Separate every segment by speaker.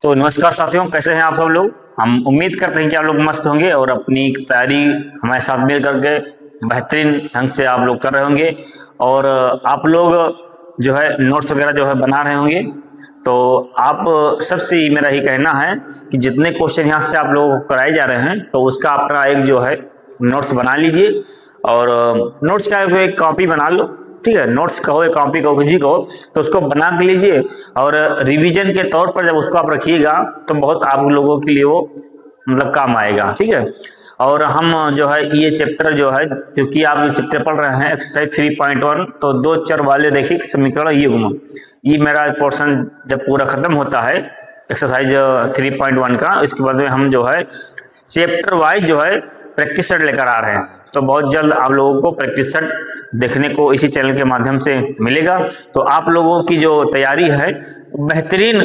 Speaker 1: तो नमस्कार साथियों, कैसे हैं आप सब लोग। हम उम्मीद करते हैं कि आप लोग मस्त होंगे और अपनी तैयारी हमारे साथ मिल करके बेहतरीन ढंग से आप लोग कर रहे होंगे और आप लोग जो है नोट्स वगैरह जो है बना रहे होंगे। तो आप सबसे मेरा ही कहना है कि जितने क्वेश्चन यहाँ से आप लोगों को कराए जा रहे हैं तो उसका अपना एक जो है नोट्स बना लीजिए और नोट्स का एक कॉपी बना लो। ठीक है, नोट्स कहो या कॉपी कहो जी कहो, तो उसको बना के लीजिए और रिवीजन के तौर पर जब उसको आप रखिएगा तो बहुत आप लोगों के लिए वो मतलब काम आएगा। ठीक है, और हम जो है ये चैप्टर जो है, क्योंकि आप ये चैप्टर पढ़ रहे हैं एक्सरसाइज 3.1, तो दो चर वाले रैखिक समीकरण युग्म, ये मेरा पोर्शन जब पूरा खत्म होता है एक्सरसाइज 3.1 का, इसके बाद में हम जो है चैप्टर वाइज जो है प्रैक्टिस सेट लेकर आ रहे हैं। तो बहुत जल्द आप लोगों को प्रैक्टिस सेट देखने को इसी चैनल के माध्यम से मिलेगा। तो आप लोगों की जो तैयारी है बेहतरीन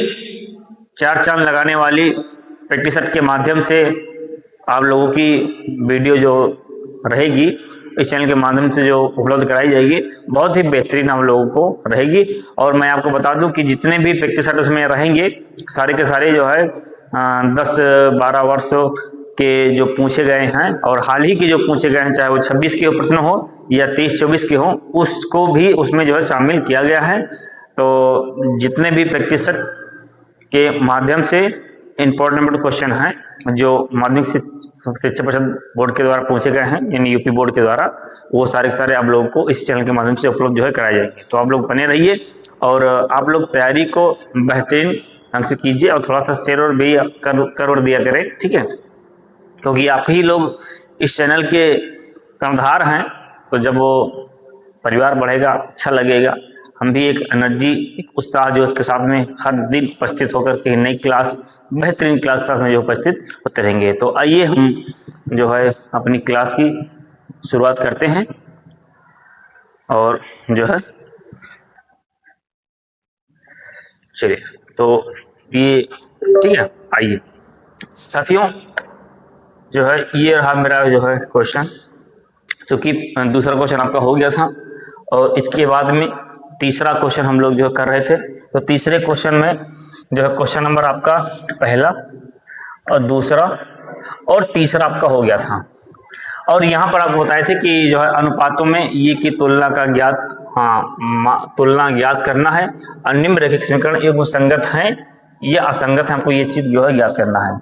Speaker 1: चार चांद लगाने वाली प्रैक्टिस सेट के माध्यम से आप लोगों की वीडियो जो रहेगी इस चैनल के माध्यम से जो उपलब्ध कराई जाएगी बहुत ही बेहतरीन हम लोगों को रहेगी। और मैं आपको बता दूं कि जितने भी प्रैक्टिस सेट उसमें रहेंगे सारे के सारे जो है 10-12 वर्षों के जो पूछे गए हैं और हाल ही के जो पूछे गए हैं, चाहे वो 26 के प्रश्न हो या 23-24 के हो, उसको भी उसमें जो है शामिल किया गया है। तो जितने भी प्रैक्टिस सेट के माध्यम से इंपॉर्टेंट क्वेश्चन हैं जो माध्यमिक शिक्षा परिषद बोर्ड के द्वारा पूछे गए हैं यानी यूपी बोर्ड के द्वारा, वो सारे के सारे आप लोगों को इस चैनल के माध्यम से उपलब्ध जो है कराए जाएंगे। तो आप लोग बने रहिए और आप लोग तैयारी को बेहतरीन ढंग से कीजिए और थोड़ा सा शेयर और भी कर दिया करें। ठीक है, क्योंकि आप ही लोग इस चैनल के कर्णधार हैं। तो जब वो परिवार बढ़ेगा, अच्छा लगेगा, हम भी एक एनर्जी, एक उत्साह जो उसके साथ में हर दिन उपस्थित होकर के नई क्लास, बेहतरीन क्लास के साथ में जो उपस्थित होते रहेंगे। तो आइए हम जो है अपनी क्लास की शुरुआत करते हैं और जो है चलिए, तो ये ठीक है। आइए साथियों, जो है ये रहा मेरा जो है क्वेश्चन, क्योंकि दूसरा क्वेश्चन आपका हो गया था और इसके बाद में तीसरा क्वेश्चन हम लोग जो कर रहे थे। तो तीसरे क्वेश्चन में जो है क्वेश्चन नंबर आपका पहला और दूसरा और तीसरा आपका हो गया था और यहाँ पर आपको बताए थे कि जो है अनुपातों में ये की तुलना का ज्ञात, तुलना ज्ञात करना है और निम्नलिखित समीकरण युग्म संगत है या असंगत है, हमको ये चीज जो है ज्ञात करना है।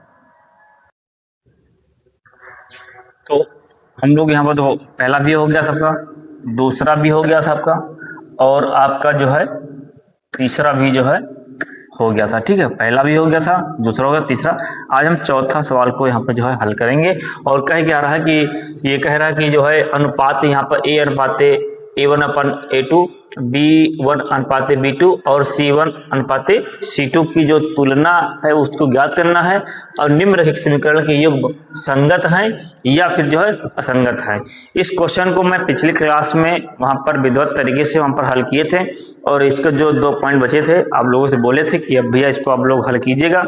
Speaker 1: तो हम लोग यहाँ पर तो पहला भी हो गया सबका, दूसरा भी हो गया सबका और आपका जो है तीसरा भी जो है हो गया था। ठीक है, पहला भी हो गया था, दूसरा हो गया, तीसरा। आज हम चौथा सवाल को यहाँ पर जो है हल करेंगे और कह क्या रहा है कि ये कह रहा है कि जो है अनुपात यहाँ पर ए अनुपाते A1/A2, B1 अनुपाते B2 और C1 अनुपाते C2 की जो तुलना है उसको ज्ञात करना है और निम्नलिखित समीकरण के युग्म संगत है या फिर जो है असंगत है। इस क्वेश्चन को मैं पिछली क्लास में वहां पर विधिवत तरीके से वहां पर हल किए थे और इसके जो 2 पॉइंट बचे थे आप लोगों से बोले थे कि अब भैया इसको आप लोग हल कीजिएगा,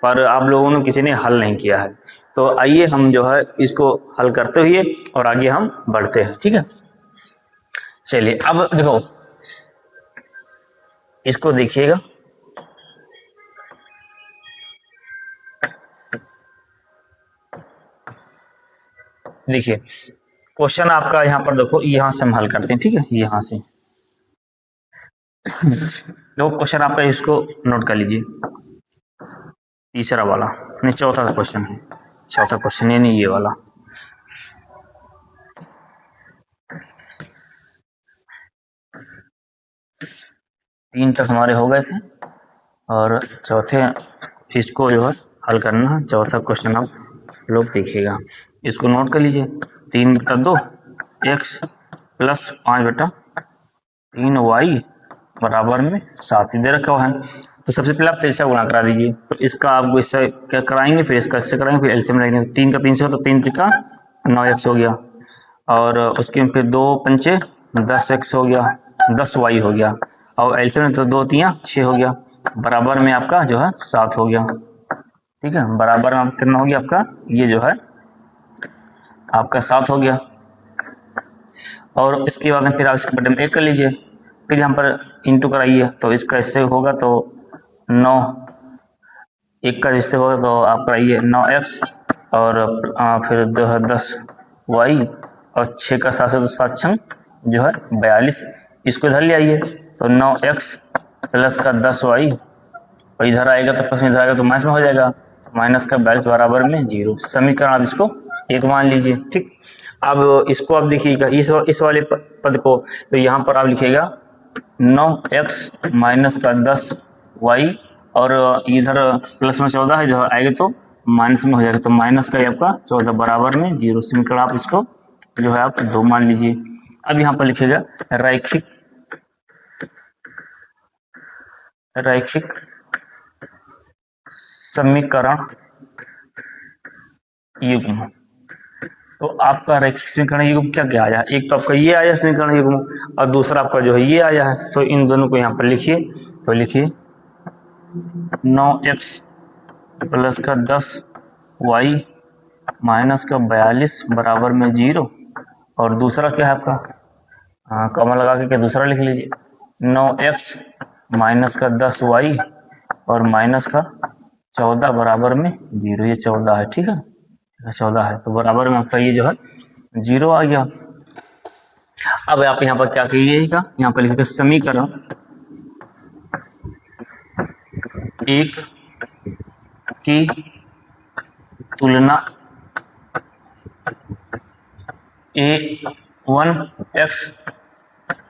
Speaker 1: पर आप लोगों ने किसी ने हल नहीं किया है। तो आइए हम जो है इसको हल करते हुए और आगे हम बढ़ते हैं। ठीक है, चलिए अब देखो इसको देखिएगा। देखिए क्वेश्चन आपका यहाँ पर देखो, यहाँ से हम हल करते हैं। ठीक है, यहाँ से देखो क्वेश्चन आपका, इसको नोट कर लीजिए। तीसरा वाला नहीं, चौथा क्वेश्चन है, चौथा क्वेश्चन ये नहीं, ये वाला। तीन तक हमारे हो गए थे और चौथे इसको जो है हल करना है। चौथा क्वेश्चन आप लोग देखिएगा, इसको नोट कर लीजिए। 3/2 x प्लस 5/3y बराबर में 7 दे रखा हुआ है। तो सबसे पहले आप 3 से गुणा करा दीजिए। तो इसका आपको इससे क्या कराएंगे, फिर इसका इससे कराएंगे, फिर एलसीएम लेंगे। 3 का 3 से हो तो 3 3 का 9x हो गया और उसके फिर 2 पंचे 10x हो गया, 10y हो गया और एलसीएम तो 2 3 6 हो गया, बराबर में आपका जो है 7 हो गया। ठीक है, बराबर में कितना हो गया आपका, ये जो है आपका 7 हो गया। और इसके बाद में फिर आप इसके बटे में 1 कर लीजिए। फिर यहाँ पर इंटू कराइए तो इसका इससे होगा तो 9, एक का इससे होगा तो आप कराइए 9x और फिर 10y और 6 का 7 से तो 7 छंग जो है 42, इसको इधर ले आइए तो 9x प्लस का 10y और इधर आएगा तो प्लस में, इधर आएगा तो माइनस में हो जाएगा, माइनस का 42 बराबर में 0। समीकरण आप इसको 1 मान लीजिए। ठीक, अब इसको आप देखिएगा इस वाले पद को, तो यहाँ पर आप लिखिएगा 9x माइनस का 10y और इधर प्लस में 14 है, इधर आएगा तो माइनस में हो जाएगा, तो माइनस का आपका 14 बराबर में 0। समीकरण आप इसको जो है आप 2 मान लीजिए। अब यहाँ पर लिखिएगा रैखिक समीकरण युग्म। तो आपका रैखिक समीकरण युग्म क्या क्या आया, एक तो आपका ये आया समीकरण युग्म और दूसरा आपका जो है ये आया है, तो इन दोनों को यहाँ पर लिखिए। तो लिखिए 9x प्लस का 10y माइनस का 42 बराबर में 0 और दूसरा क्या है आपका, कॉमा लगा के दूसरा लिख लीजिए 9x माइनस का 10y और माइनस का 14 बराबर में 0। ये 14 है, ठीक है 14 है, तो बराबर में आपका ये जो है 0 आ गया। अब आप यहाँ पर क्या कीजिएगा, यहाँ पर लिखिएगा समीकरण 1 की तुलना a1x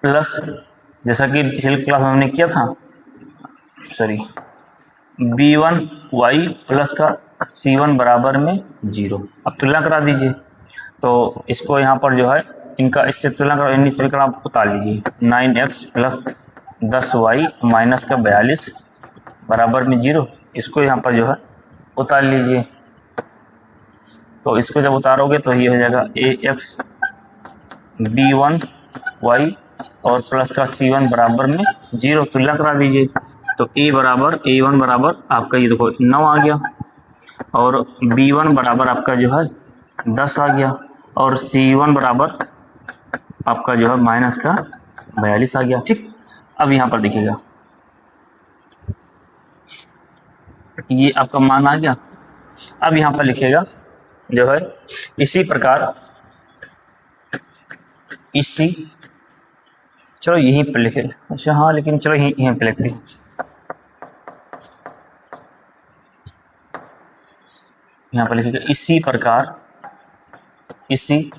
Speaker 1: प्लस, जैसा कि पिछले क्लास में हमने किया था, सॉरी b1y प्लस का c1 बराबर में 0। अब तुलना करा दीजिए, तो इसको यहाँ पर जो है इनका इससे तुलना करा, इन समीकरण आप उतार लीजिए 9x प्लस 10y माइनस का 42 बराबर में 0, इसको यहाँ पर जो है उतार लीजिए। तो इसको जब उतारोगे तो ये हो जाएगा ax b1y और प्लस का c1 बराबर में 0। तुलना करा दीजिए तो a1 बराबर आपका ये देखो 9 आ गया और b1 बराबर आपका जो है 10 आ गया और c1 बराबर आपका जो है माइनस का 42 आ गया। ठीक, अब यहाँ पर देखिएगा ये आपका मान आ गया। अब यहाँ पर लिखिएगा जो है इसी प्रकार चलो यहीं पर लिखे, अच्छा हाँ लेकिन चलो यहीं पर लिखते हैं। यहाँ पर लिखिएगा इसी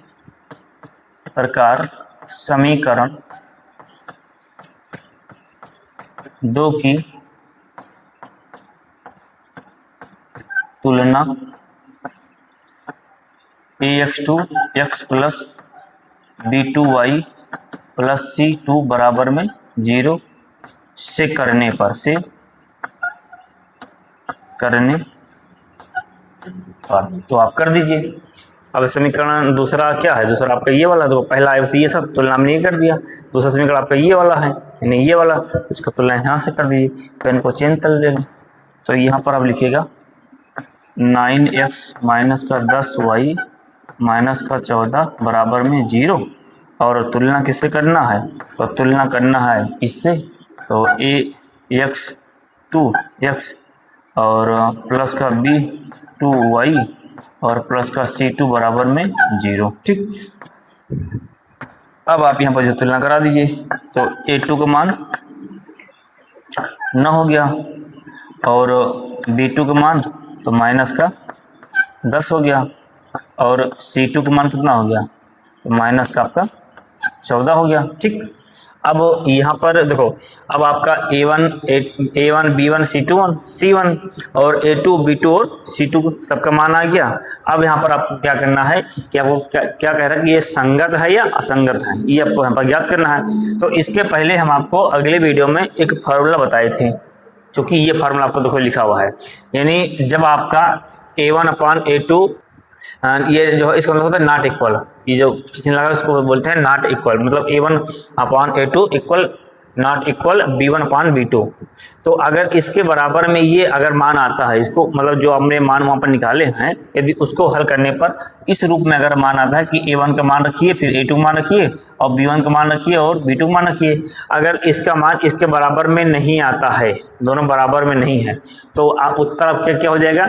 Speaker 1: प्रकार समीकरण 2 की तुलना ax2 x plus b2y plus c2 बराबर में 0 से करने पर तो आप कर दीजिए। अब समीकरण दूसरा क्या है, दूसरा आपका ये वाला, तो पहला है उसे ये सब तुलना में नहीं कर दिया, दूसरा समीकरण आपका ये वाला है यानी ये वाला, उसका तुलना यहाँ से कर दीजिए, पेन को चेंज कर लेंगे। तो यहाँ पर आप लिखिएगा 9x माइनस का 10y माइनस का 14 बराबर में 0 और तुलना किससे करना है, तो तुलना करना है इससे, तो ax2x और प्लस का b2y और प्लस का c2 बराबर में 0। ठीक, अब आप यहाँ पर जो तुलना करा दीजिए तो a2 का मान 9 हो गया और b2 का मान तो माइनस का 10 हो गया और c2 का मान कितना हो गया, तो माइनस का आपका 14 हो गया। ठीक, अब यहाँ पर देखो, अब आपका a1 b1 c1 और a2 b2 और c2 सबका मान आ गया। अब यहाँ पर आपको क्या करना है कि आपको क्या कह रहा है कि ये संगत है या असंगत है, ये आपको यहाँ पर ज्ञात करना है। तो इसके पहले हम आपको अगले वीडियो में एक फार्मूला बताए थे, क्योंकि ये फार्मूला आपको देखो लिखा हुआ है, यानी जब आपका a1 अपान a2 ये जो है इसका मतलब होता है नॉट इक्वल, ये जो किसी ने लगा उसको बोलते हैं नॉट इक्वल, मतलब a1 upon a2 equal not equal b1 upon b2। तो अगर इसके बराबर में ये अगर मान आता है, इसको मतलब जो हमने मान वहाँ पर निकाले हैं, यदि उसको हल करने पर इस रूप में अगर मान आता है कि A1 का मान रखिए, फिर A2 मान रखिए और B1 का मान रखिए और B2 मान रखिए, अगर इसका मान इसके बराबर में नहीं आता है, दोनों बराबर में नहीं है, तो आप उत्तर आपका क्या हो जाएगा,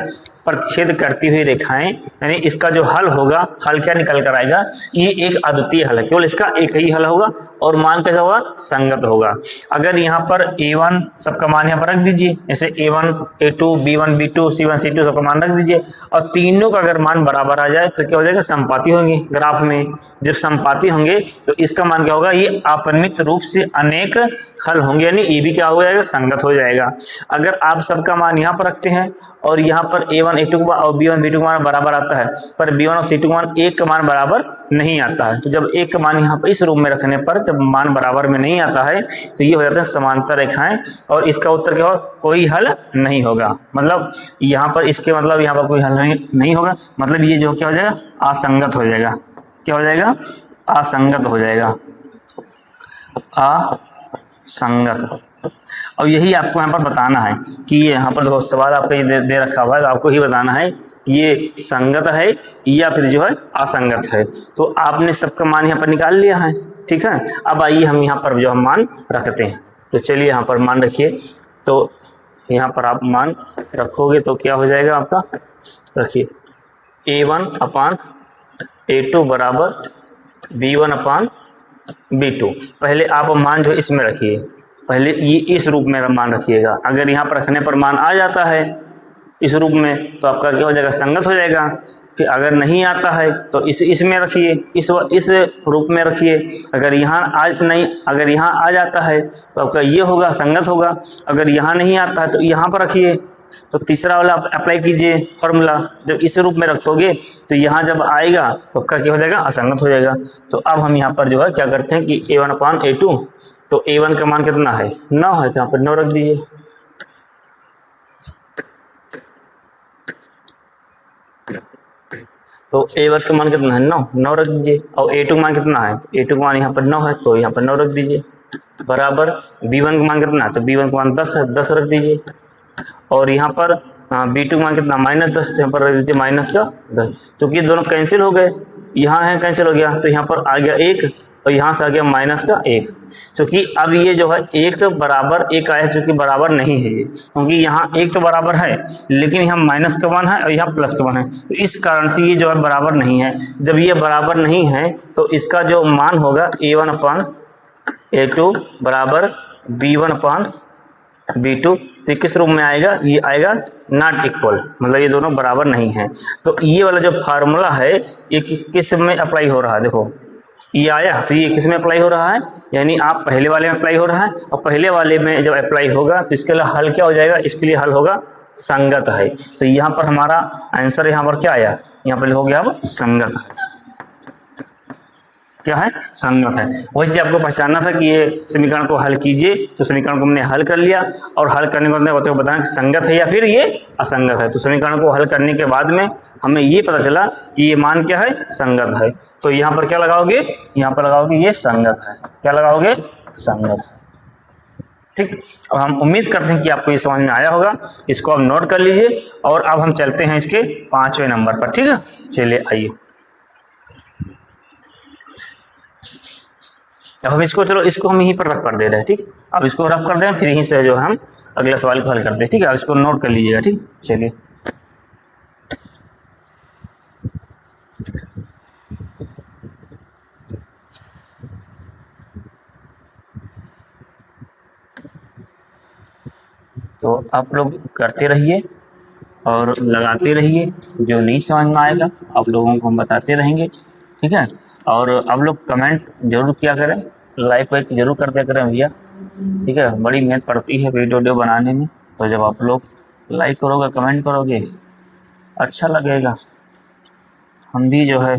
Speaker 1: प्रतिच्छेद करती हुई रेखाएं, यानी इसका जो हल होगा, हल क्या निकल कर आएगा, ये एक अद्वितीय हल है, केवल इसका एक ही हल होगा और मान कैसा होगा, संगत होगा। अगर यहाँ पर A1 सबका मान यहाँ पर रख दीजिए, जैसे A1 A2 B1 B2 C1 C2 सबका मान रख दीजिए और तीनों का अगर मान बराबर आ जाए तो क्या हो जाएगा, संपाती होंगे ग्राफ में। जब संपाती होंगे तो इसका मान क्या होगा, ये अपरिमित रूप से अनेक हल होंगे, यानी ये भी क्या हो जाएगा, संगत हो जाएगा। अगर आप सबका मान यहाँ पर रखते हैं और यहाँ पर A1 A2 और B1 B2 का मान बराबर आता है, पर B1 और C2 का मान एक का मान बराबर नहीं आता है, तो जब एक का मान यहाँ पर इस रूप में रखने पर जब मान बराबर में नहीं आता है तो ये हो जाता है समांतर रेखाएं, और इसका उत्तर क्या होगा, कोई हल नहीं होगा। मतलब यहाँ पर इसके मतलब यहाँ पर कोई हल नहीं होगा, मतलब ये जो क्या हो जाएगा, असंगत हो जाएगा। क्या हो जाएगा, असंगत हो जाएगा, असंगत। और यही आपको यहाँ पर बताना है कि ये यहाँ पर देखो सवाल आपका ये दे रखा हुआ है, तो आपको ही बताना है कि ये संगत है या फिर जो है असंगत है। तो आपने सबका मान यहाँ पर निकाल लिया है, ठीक है। अब आइए हम यहाँ पर जो हम मान रखते हैं, तो चलिए यहाँ पर मान रखिए। तो यहाँ पर आप मान रखोगे तो क्या हो जाएगा आपका, रखिए A1 अपान A2 बराबर B1 अपान B2। पहले आप मान जो इसमें रखिए, पहले ये इस रूप में मान रखिएगा। अगर यहाँ पर रखने पर मान आ जाता है इस रूप में तो आपका क्या हो जाएगा, संगत हो जाएगा। फिर अगर नहीं आता है तो इसमें रखिए, इस रूप में रखिए। अगर यहाँ अगर यहाँ आ जाता है तो आपका ये होगा, संगत होगा। अगर यहाँ नहीं आता है तो यहाँ पर रखिए, तो तीसरा वाला अप्लाई कीजिए फॉर्मूला। जब इस रूप में रखोगे तो यहाँ जब आएगा तो आपका क्या हो जाएगा, असंगत हो जाएगा। तो अब हम यहाँ पर जो है क्या करते हैं कि A1 अपान A2, तो A1 का मान कितना है, 9 है, तो यहाँ पर 9 रख दीजिए। तो A1 का मान कितना है, 9 रख दीजिए। और A2 का मान कितना है, तो A2 का मान यहाँ पर 9 है, तो यहाँ पर 9 रख दीजिए। बराबर B1 का मान कितना है, तो B1 का मान 10 है, 10 रख दीजिए। और यहाँ पर B2 का मान कितना, -10, तो यहाँ पर रख दीजिए -10। क्योंकि दोनों कैंसिल हो गए, यहाँ है कैंसिल हो गया, तो यहाँ पर आ गया 1 और यहाँ से आ गया -1। क्योंकि अब ये जो है 1 बराबर 1 आया, जो कि बराबर नहीं है ये, क्योंकि यहाँ 1 तो बराबर है लेकिन यहाँ माइनस का मान है और यहाँ प्लस का मान है, तो इस कारण से ये जो है बराबर नहीं है। जब ये बराबर नहीं है तो इसका जो मान होगा A1 अपान A2 बराबर B1 अपान B2, तो किस रूप में आएगा, ये आएगा नॉट इक्वल, मतलब ये दोनों बराबर नहीं है। तो ये वाला जो फार्मूला है ये किस में अप्लाई हो रहा है, देखो ये आया, तो ये किस में अप्लाई हो रहा है, यानी आप पहले वाले में अप्लाई हो रहा है, और पहले वाले में जब अप्लाई होगा तो इसके लिए हल क्या हो जाएगा, इसके लिए हल होगा संगत है। तो यहाँ पर हमारा आंसर यहाँ पर क्या आया, यहाँ पर हो गया अब संगत है। क्या है, संगत है। वही चीज आपको पहचानना था कि ये समीकरण को हल कीजिए, तो समीकरण को हमने हल कर लिया और हल करने के बाद बताया कि संगत है या फिर ये असंगत है। तो समीकरण को हल करने के बाद में हमें ये पता चला कि ये मान क्या है, संगत है। तो यहाँ पर क्या लगाओगे, यहाँ पर लगाओगे ये संगत है। क्या लगाओगे, संगत है। ठीक, अब हम उम्मीद करते हैं कि आपको ये समझ में आया होगा। इसको आप नोट कर लीजिए और अब हम चलते हैं इसके 5वें नंबर पर। ठीक है, चलिए आइए। अब हम इसको, चलो इसको हम यहीं पर रख कर दे रहे हैं। ठीक, अब इसको रख कर दें, फिर यहीं से जो हम अगले सवाल को हल करते हैं। ठीक है, अब इसको नोट कर लीजिएगा। ठीक, चलिए तो आप लोग करते रहिए और लगाते रहिए, जो नहीं समझ में आएगा आप लोगों को हम बताते रहेंगे। ठीक है, और आप लोग कमेंट जरूर किया करें, लाइक वाइक जरूर कर दिया करें भैया। ठीक है, बड़ी मेहनत पड़ती है वीडियो बनाने में, तो जब आप लोग लाइक करोगे, कमेंट करोगे, अच्छा लगेगा, हम भी जो है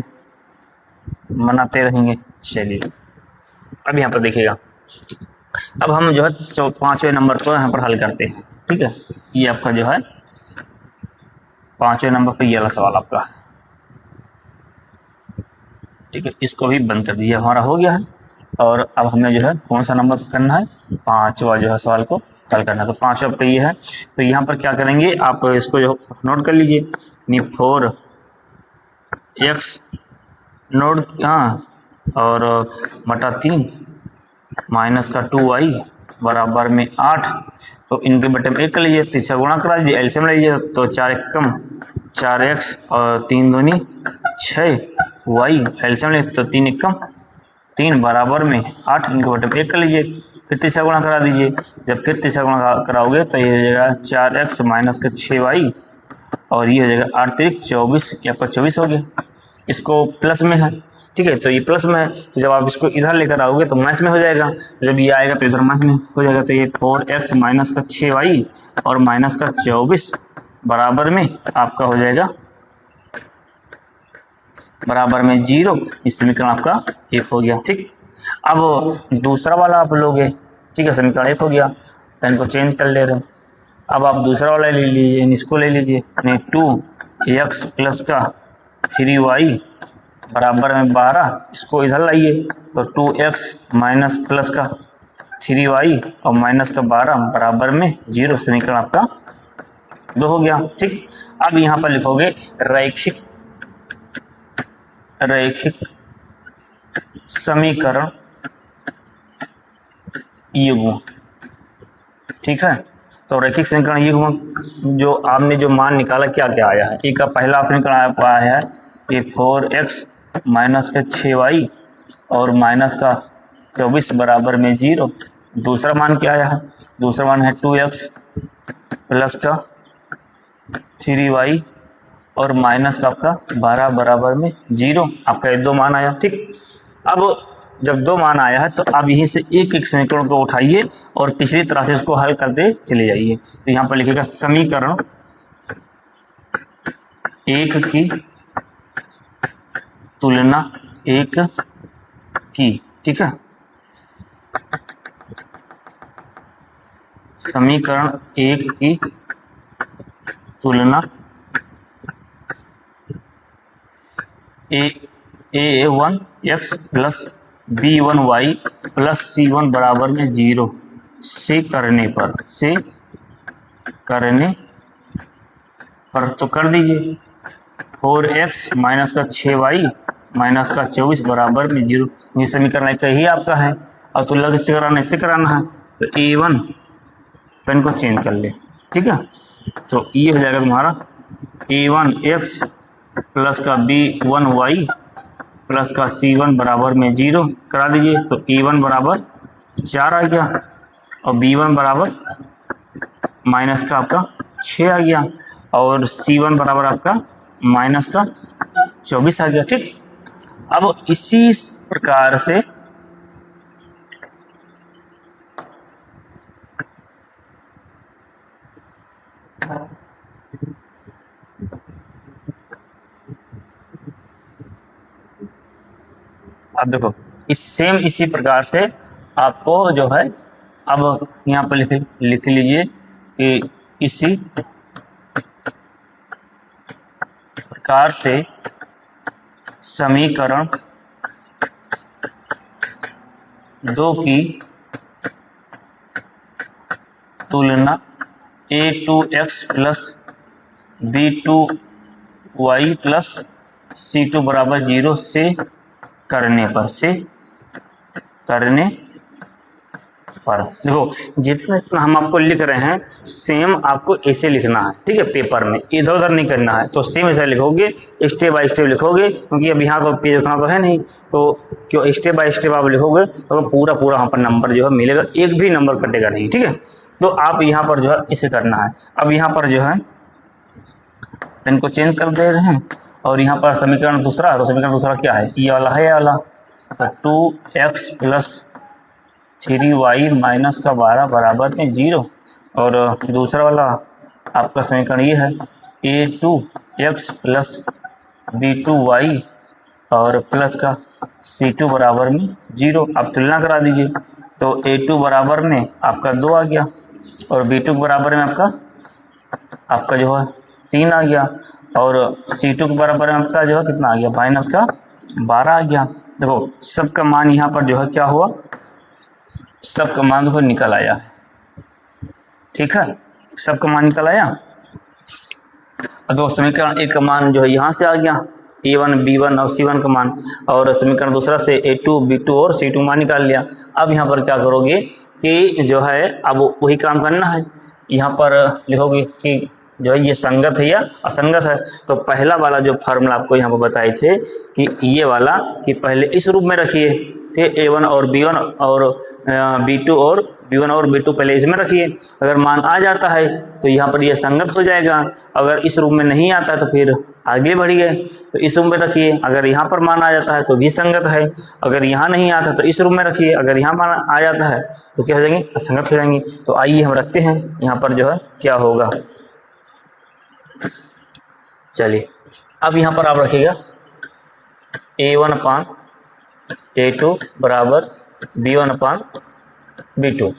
Speaker 1: मनाते रहेंगे। चलिए अब यहाँ पर देखिएगा, अब हम जो है 5वें नंबर को यहाँ पर हल करते हैं। ठीक है, ये आपका जो है 5वें नंबर पर ये वाला सवाल आपका। ठीक है, इसको भी बंद कर दीजिए, हमारा हो गया है। और अब हमें जो है कौन सा नंबर करना है, 5वां जो है सवाल को हल करना है। तो 5वां पे ये है, तो यहाँ पर क्या करेंगे, आप इसको जो नोट कर लीजिए, 4 एक्स नोट और बटा 3 माइनस का 2y बराबर में 8। तो इनके बटे में 1 कर लीजिए, तीसरा गुणा करा दीजिए, एलसीएम ले लीजिए। तो 4 1 कम 4x और 3 दूनी 6y, एलसीएम ले तो 3 1 कम 3 बराबर में 8, इनके बटे में 1 कर लीजिए। फिर तीसरा गुणा करा दीजिए, जब फिर तीसरा गुणा कराओगे तो ये हो जाएगा 4x माइनस का 6y और ये हो जाएगा 8 3 24, ये आपका 24 हो गया। इसको प्लस में है, ठीक है, तो ये प्लस में है, तो जब आप इसको इधर लेकर आओगे तो माइनस में हो जाएगा, जब ये आएगा तो इधर माइनस में हो जाएगा। तो ये 4x माइनस का 6y और माइनस का 24 बराबर में आपका हो जाएगा बराबर में 0। इस समीकरण आपका 1 हो गया। ठीक, अब दूसरा वाला आप लोगे, ठीक है, समीकरण 1 हो गया, पेन को चेंज कर ले रहे हैं। अब आप दूसरा वाला ले लीजिए, इसको ले लीजिए, 2x प्लस का 3y बराबर में 12, इसको इधर लाइए तो 2x माइनस प्लस का 3y और माइनस का 12 बराबर में 0, समीकरण आपका 2 हो गया। ठीक, अब यहाँ पर लिखोगे रैखिक समीकरण युग्म। ठीक है, तो रैखिक समीकरण युग्म जो आपने जो मान निकाला क्या क्या आया है, एक का पहला समीकरण आपका आया है ये 4x माइनस का 6y और माइनस का 24 बराबर में 0। दूसरा मान क्या आया है, दूसरा मान है 2x प्लस का 3y और माइनस का आपका 12 बराबर में 0, आपका ये 2 मान आया। ठीक, अब जब 2 मान आया है तो आप यहीं से एक एक समीकरण को उठाइए और पिछली तरह से उसको हल करते चले जाइए। तो यहाँ पर लिखिएगा समीकरण 1 की तुलना 1 की। ठीक है, समीकरण 1 की तुलना a1x plus b1y plus c1 बराबर में 0 से करने पर तो कर दीजिए। 4x माइनस का 6y माइनस का 24 बराबर में 0, ये समीकरण एक ही आपका है। और तुलना किससे कराना, इससे कराना है, तो a1 पेन को चेंज कर ले। ठीक है, तो ये हो जाएगा तुम्हारा a1x प्लस का b1y प्लस का c1 बराबर में 0 करा दीजिए। तो a1 बराबर 4 आ गया और b1 बराबर माइनस का आपका 6 आ गया और c1 बराबर आपका माइनस का 24 आ गया। ठीक, अब इसी प्रकार से अब देखो इसी प्रकार से आपको जो है, अब यहाँ पर लिख लीजिए कि इसी प्रकार से समीकरण 2 की तुलना a2x plus b2y plus c2 बराबर 0 से करने पर देखो जितना हम आपको लिख रहे हैं सेम आपको ऐसे लिखना है। ठीक है, पेपर में इधर उधर नहीं करना है, तो सेम ऐसे लिखोगे, स्टेप बाय स्टेप लिखोगे, क्योंकि अब यहाँ तो पेज रखना तो है नहीं, तो क्यों स्टेप बाय स्टेप आप लिखोगे तो पूरा वहाँ पर नंबर जो है मिलेगा, एक भी नंबर कटेगा नहीं। ठीक है, तो आप यहाँ पर जो है इसे करना है। अब यहाँ पर जो है पेन को चेंज कर दे रहे हैं और यहाँ पर समीकरण दूसरा, तो समीकरण दूसरा क्या है, ये वाला है, ये वाला, तो 2x प्लस 3y माइनस का 12 बराबर में 0 और दूसरा वाला आपका समीकरण ये है a2x प्लस b2y और प्लस का c2 बराबर में 0। आप तुलना करा दीजिए, तो a2 बराबर में आपका 2 आ गया और b2 बराबर में आपका जो है 3 आ गया और c2 के बराबर में आपका जो है कितना आ गया, माइनस का 12 आ गया। देखो सबका मान यहाँ पर जो है क्या हुआ, सबका मान देखो निकल आया है। ठीक है, सबका मान निकल आया। तो समीकरण 1 का मान जो है यहाँ से आ गया A1 B1 और C1 का मान, और समीकरण दूसरा से A2 B2 और C2 मान निकाल लिया। अब यहाँ पर क्या करोगे कि जो है अब वही काम करना है, यहाँ पर लिखोगे कि जो है ये संगत है या असंगत है। तो पहला वाला जो फार्मूला आपको यहाँ पर बताए थे कि ये वाला कि पहले इस रूप में रखिए, ठीक, A1 और B1 और B2 और B1 और B2 पहले इसमें रखिए। अगर मान आ जाता है तो यहाँ पर ये संगत हो जाएगा, अगर इस रूप में नहीं आता है तो फिर आगे बढ़िए, तो इस रूप में रखिए। अगर यहाँ पर मान आ जाता है तो भी संगत है, अगर यहाँ नहीं आता तो इस रूप में रखिए, अगर यहाँ मान आ जाता है तो क्या हो जाएंगे, असंगत हो जाएंगे। तो आइए हम रखते हैं यहाँ पर जो है क्या होगा। चलिए अब यहाँ पर आप रखिएगा A1 अपान A2 बराबर B1 अपान B2।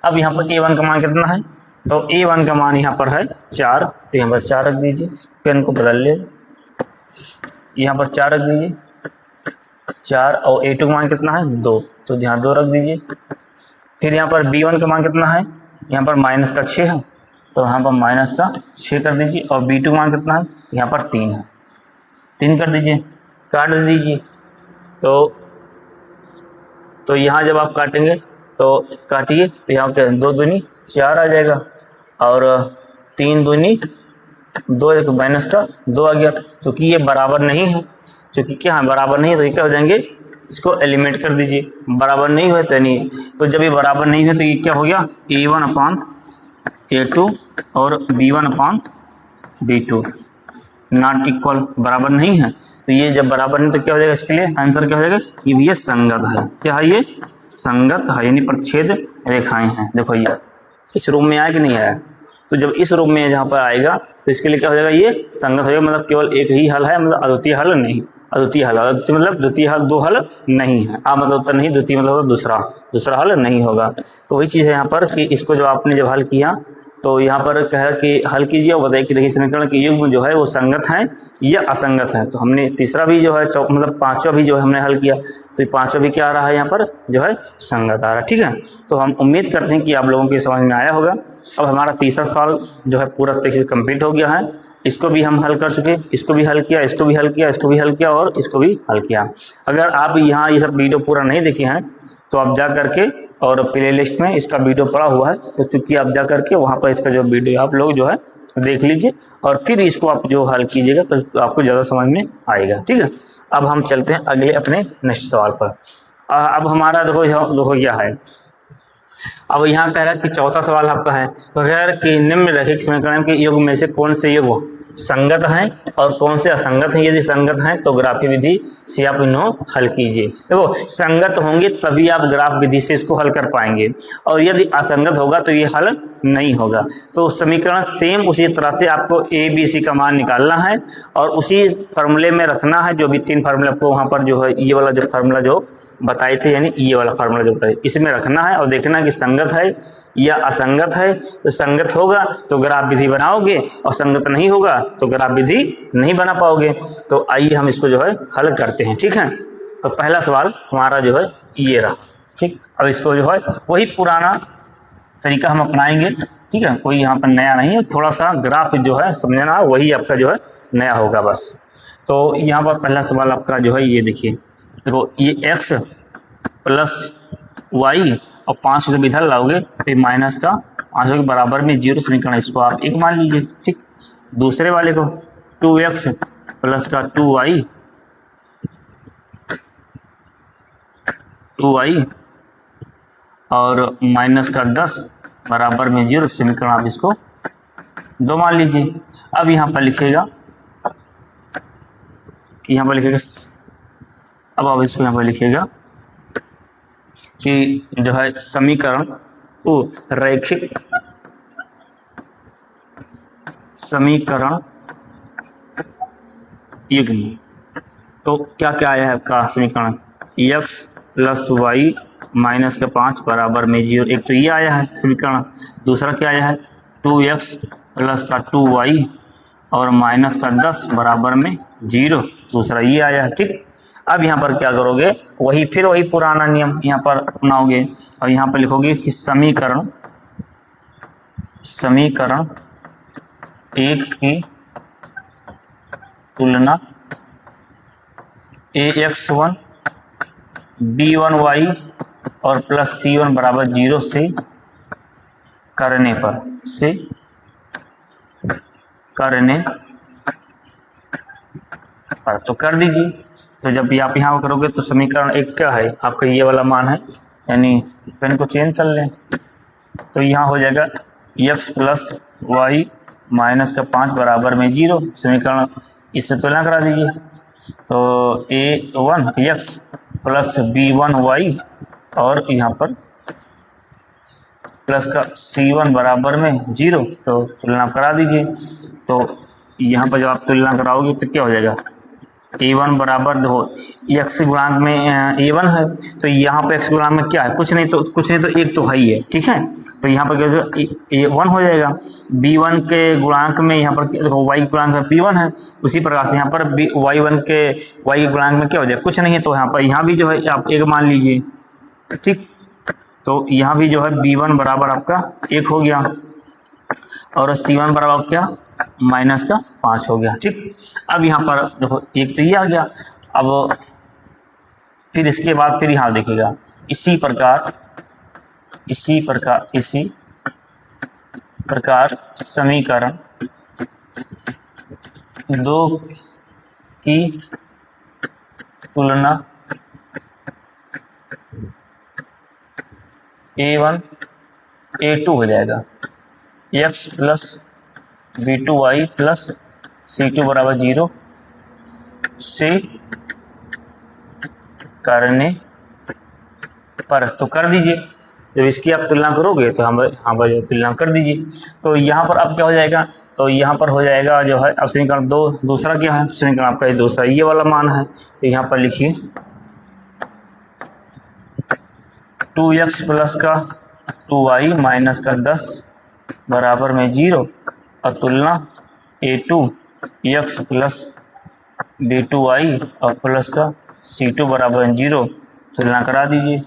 Speaker 1: अब यहाँ पर A1 का मान कितना है, तो A1 का मान यहाँ पर है 4, तो यहाँ पर 4 रख दीजिए, पेन को बदल ले, यहाँ पर 4 रख दीजिए 4, और A2 का मान कितना है 2, तो यहाँ 2 रख दीजिए। फिर यहाँ पर B1 का मान कितना है, यहाँ पर माइनस का 6 है, तो यहाँ पर माइनस का 6 कर दीजिए, और B2 का मान कितना है, यहाँ पर 3 है, 3 कर दीजिए, काट दीजिए। तो यहाँ जब आप काटेंगे तो काटिए, तो यहाँ पे 2 दूनी 4 आ जाएगा, और 3 दूनी 2, एक माइनस का 2 आ गया। क्योंकि ये बराबर नहीं है, क्योंकि क्या है बराबर नहीं है, तो ये क्या हो जाएंगे, इसको एलिमिनेट कर दीजिए, बराबर नहीं हुए तो नहीं। तो जब ये बराबर नहीं हुए तो ये क्या हो गया, A1 अपान A2 और B1 upon B2 not equal, बराबर नहीं है। तो ये जब बराबर नहीं तो क्या हो जाएगा, इसके लिए आंसर क्या हो जाएगा, ये भी ये संगत है। क्या है, ये संगत है, यानी प्रच्छेद रेखाएं हैं। देखो ये इस रूप में आया कि नहीं आया, तो जब इस रूप में जहाँ पर आएगा तो इसके लिए क्या हो जाएगा, ये संगत हो जाएगा। मतलब केवल एक ही हल है, मतलब अद्वितीय हल नहीं, अद्वितीय हल, मतलब द्वितीय हल, 2 हल नहीं है। मतलब उत्तर नहीं, द्वितीय मतलब दूसरा हल नहीं होगा। तो वही चीज़ है यहाँ पर कि इसको जब आपने जब हल किया तो यहाँ पर कहा कि हल कीजिए और बताइए कि देखिए समीकरण के युग्म जो है वो संगत है या असंगत है। तो हमने तीसरा भी जो है मतलब पांचवा भी जो है हमने हल किया, तो ये पांचवा भी क्या आ रहा है, यहाँ पर जो है संगत आ रहा है। ठीक है, तो हम उम्मीद करते हैं कि आप लोगों की समझ में आया होगा। अब हमारा तीसरा सवाल जो है पूरा तरीके से कंप्लीट हो गया है। इसको भी हम हल कर चुके, इसको भी हल किया, इसको भी हल किया, इसको भी हल किया और इसको भी हल किया। अगर आप यहाँ ये सब वीडियो पूरा नहीं देखे हैं तो आप जा करके और प्ले लिस्ट में इसका वीडियो पड़ा हुआ है, तो चूंकि आप जा करके वहाँ पर इसका जो वीडियो आप लोग जो है देख लीजिए और फिर इसको आप जो हल कीजिएगा तो आपको ज़्यादा समझ में आएगा। ठीक है, अब हम चलते हैं अगले अपने नेक्स्ट सवाल पर। अब हमारा देखो क्या है, अब यहाँ कह रहा है कि चौथा सवाल आपका है, तो कह रहा है कि निम्नलिखित समीकरण के योग में से कौन से योग संगत हैं और कौन से असंगत हैं। यदि संगत हैं तो ग्राफी विधि से आप इन्हों हल कीजिए। देखो संगत होंगे तभी आप ग्राफ विधि से इसको हल कर पाएंगे, और यदि असंगत होगा तो ये हल नहीं होगा। तो समीकरण सेम उसी तरह से आपको A B C का मान निकालना है और उसी फार्मूले में रखना है। जो भी 3 फार्मूले आपको वहाँ पर जो है ये वाला जो फार्मूला जो बताए थे, यानी ये वाला फार्मूला जो बताए इसमें रखना है और देखना कि संगत है या असंगत है। तो संगत होगा तो ग्राफ विधि बनाओगे और संगत नहीं होगा तो ग्राफ विधि नहीं बना पाओगे। तो आइए हम इसको जो है हल करते हैं। ठीक है, तो पहला सवाल हमारा जो है ये रहा। ठीक, अब इसको जो है वही पुराना तरीका हम अपनाएंगे। ठीक है, कोई यहाँ पर नया नहीं है, थोड़ा सा ग्राफ जो है समझना वही आपका जो है नया होगा बस। तो यहाँ पर पहला सवाल आपका जो है ये देखिए, देखो ये x प्लस y और 5 से इधर लाओगे तो माइनस का 5 के बराबर में 0 समीकरण, इसको आप 1 मान लीजिए। ठीक, दूसरे वाले को 2x प्लस का 2y और माइनस का 10 बराबर में 0 समीकरण, आप इसको 2 मान लीजिए। अब यहाँ पर लिखेगा कि यहाँ पर लिखेगा, अब आप इसको यहाँ पर लिखेगा कि जो है समीकरण वो रैखिक समीकरण युग्म। तो क्या क्या आया है आपका समीकरण, x प्लस वाई माइनस का 5 बराबर में 0। एक तो ये आया है समीकरण, दूसरा क्या आया है 2x प्लस का 2y और माइनस का 10 बराबर में 0, दूसरा ये आया है। ठीक, अब यहाँ पर क्या करोगे, फिर वही पुराना नियम यहाँ पर अपनाओगे और यहाँ पर लिखोगे कि समीकरण एक की तुलना ax1 b1y और प्लस c1 बराबर 0 से करने पर तो कर दीजिए। तो जब आप यहाँ करोगे तो समीकरण एक क्या है आपका, ये वाला मान है, यानी पेन को चेंज कर लें तो यहाँ हो जाएगा x प्लस वाई माइनस का 5 बराबर में 0। समीकरण इससे तुलना करा दीजिए तो a1 x प्लस b1y और यहाँ पर प्लस का c1 बराबर में 0, तो तुलना करा दीजिए। तो यहाँ पर जब आप तुलना कराओगे तो क्या हो जाएगा, a1 बराबर देखो x गुणांक में a1 है, तो यहाँ पे x गुणांक में क्या है, कुछ नहीं तो एक तो है ही है, ठीक है। तो यहाँ पर क्या a1 हो जाएगा, b1 के गुणांक में यहाँ पर देखो y गुणांक में b1 है, उसी प्रकार से यहाँ पर y1 के y गुणांक में क्या हो जाएगा, कुछ नहीं है, तो यहाँ भी जो है आप एक मान लीजिए, ठीक। तो यहाँ भी जो है b1 बराबर आपका 1 हो गया और c1 बराबर क्या माइनस का 5 हो गया, ठीक। अब यहाँ पर देखो एक तो ये आ गया। अब फिर इसके बाद फिर यहाँ देखिएगा इसी प्रकार समीकरण 2 की तुलना a1 a2 हो जाएगा, x plus b2y plus c2 बराबर 0 से करने पर तो कर दीजिए। जब इसकी आप तुलना करोगे तो यहाँ पर तुलना कर दीजिए, तो यहाँ पर अब क्या हो जाएगा, तो यहाँ पर हो जाएगा जो है अब समीकरण दूसरा क्या है, समीकरण आपका ये दूसरा ये वाला मान है, तो यहाँ पर लिखिए 2x प्लस का 2y माइनस का 10 बराबर में 0 और तुलना a2 x प्लस b2y और प्लस का c2 बराबर में 0 तुलना करा दीजिए।